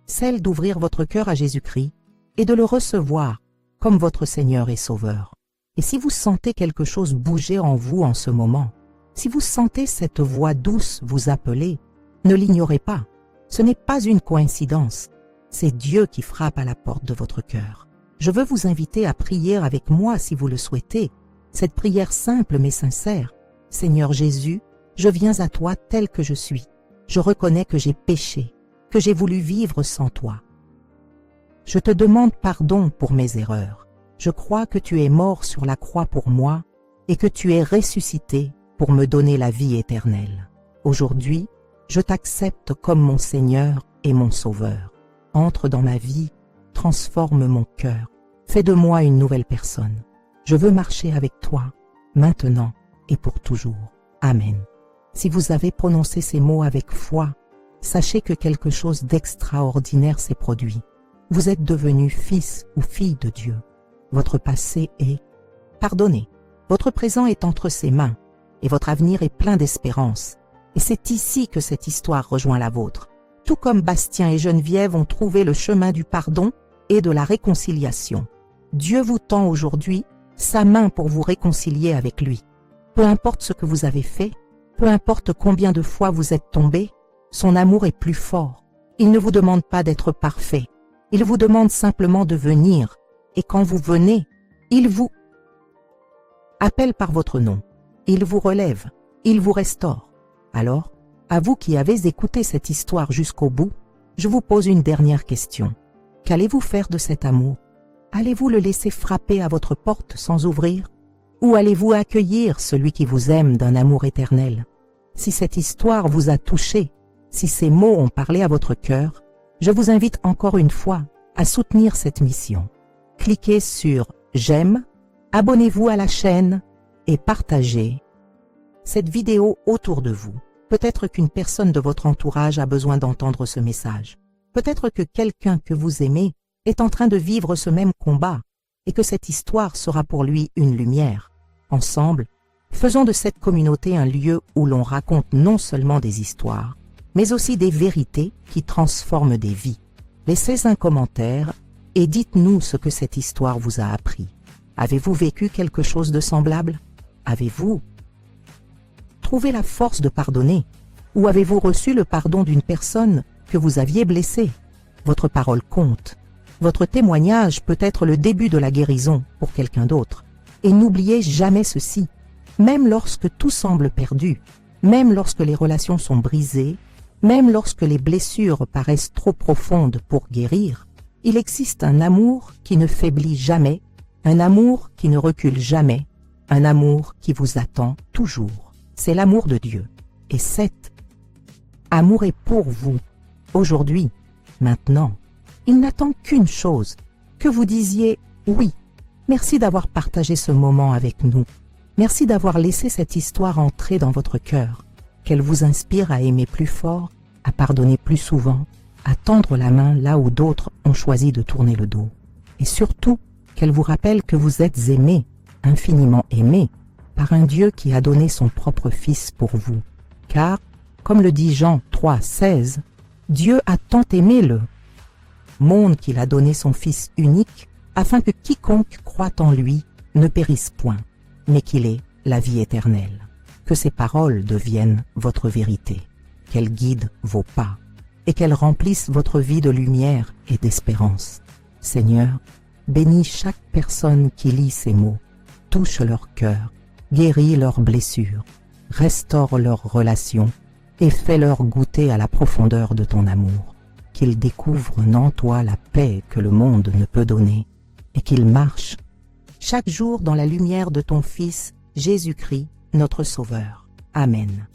Celle d'ouvrir votre cœur à Jésus-Christ et de le recevoir comme votre Seigneur et Sauveur. Et si vous sentez quelque chose bouger en vous en ce moment, si vous sentez cette voix douce vous appeler, ne l'ignorez pas. Ce n'est pas une coïncidence. C'est Dieu qui frappe à la porte de votre cœur. Je veux vous inviter à prier avec moi si vous le souhaitez. Cette prière simple mais sincère. Seigneur Jésus, je viens à toi tel que je suis. Je reconnais que j'ai péché, que j'ai voulu vivre sans toi. Je te demande pardon pour mes erreurs. Je crois que tu es mort sur la croix pour moi et que tu es ressuscité pour me donner la vie éternelle. Aujourd'hui, je t'accepte comme mon Seigneur et mon Sauveur. Entre dans ma vie, transforme mon cœur. Fais de moi une nouvelle personne. Je veux marcher avec toi, maintenant et pour toujours. Amen. Si vous avez prononcé ces mots avec foi, sachez que quelque chose d'extraordinaire s'est produit. Vous êtes devenu fils ou fille de Dieu. Votre passé est pardonné. Votre présent est entre ses mains. et votre avenir est plein d'espérance. Et c'est ici que cette histoire rejoint la vôtre. Tout comme Bastien et Geneviève ont trouvé le chemin du pardon et de la réconciliation. Dieu vous tend aujourd'hui sa main pour vous réconcilier avec lui. Peu importe ce que vous avez fait, peu importe combien de fois vous êtes tombé, son amour est plus fort. Il ne vous demande pas d'être parfait. Il vous demande simplement de venir. Et quand vous venez, il vous appelle par votre nom. Il vous relève. Il vous restaure. Alors, à vous qui avez écouté cette histoire jusqu'au bout, je vous pose une dernière question. Qu'allez-vous faire de cet amour? Allez-vous le laisser frapper à votre porte sans ouvrir? Ou allez-vous accueillir celui qui vous aime d'un amour éternel? Si cette histoire vous a touché, si ces mots ont parlé à votre cœur, je vous invite encore une fois à soutenir cette mission. Cliquez sur « J'aime », abonnez-vous à la chaîne et partagez cette vidéo autour de vous. Peut-être qu'une personne de votre entourage a besoin d'entendre ce message. Peut-être que quelqu'un que vous aimez est en train de vivre ce même combat et que cette histoire sera pour lui une lumière. Ensemble, faisons de cette communauté un lieu où l'on raconte non seulement des histoires, mais aussi des vérités qui transforment des vies. Laissez un commentaire et dites-nous ce que cette histoire vous a appris. Avez-vous vécu quelque chose de semblable? Avez-vous trouvé la force de pardonner? Ou avez-vous reçu le pardon d'une personne que vous aviez blessée? Votre parole compte. Votre témoignage peut être le début de la guérison pour quelqu'un d'autre. Et n'oubliez jamais ceci. Même lorsque tout semble perdu, même lorsque les relations sont brisées, même lorsque les blessures paraissent trop profondes pour guérir, il existe un amour qui ne faiblit jamais, un amour qui ne recule jamais, un amour qui vous attend toujours. C'est l'amour de Dieu. Et cet amour est pour vous, aujourd'hui, maintenant. Il n'attend qu'une chose, que vous disiez « oui ». Merci d'avoir partagé ce moment avec nous. Merci d'avoir laissé cette histoire entrer dans votre cœur, qu'elle vous inspire à aimer plus fort, à pardonner plus souvent, à tendre la main là où d'autres ont choisi de tourner le dos. Et surtout, qu'elle vous rappelle que vous êtes aimé, infiniment aimé, par un Dieu qui a donné son propre Fils pour vous. Car, comme le dit Jean 3,16, Dieu a tant aimé le monde qu'il a donné son Fils unique, afin que quiconque croit en lui ne périsse point, mais qu'il ait la vie éternelle. Que ces paroles deviennent votre vérité, qu'elles guident vos pas, et qu'elles remplissent votre vie de lumière et d'espérance. Seigneur, bénis chaque personne qui lit ces mots, touche leur cœur, guéris leurs blessures, restaure leurs relations et fais-leur goûter à la profondeur de ton amour, qu'ils découvrent en toi la paix que le monde ne peut donner et qu'ils marchent chaque jour dans la lumière de ton Fils, Jésus-Christ, notre Sauveur. Amen.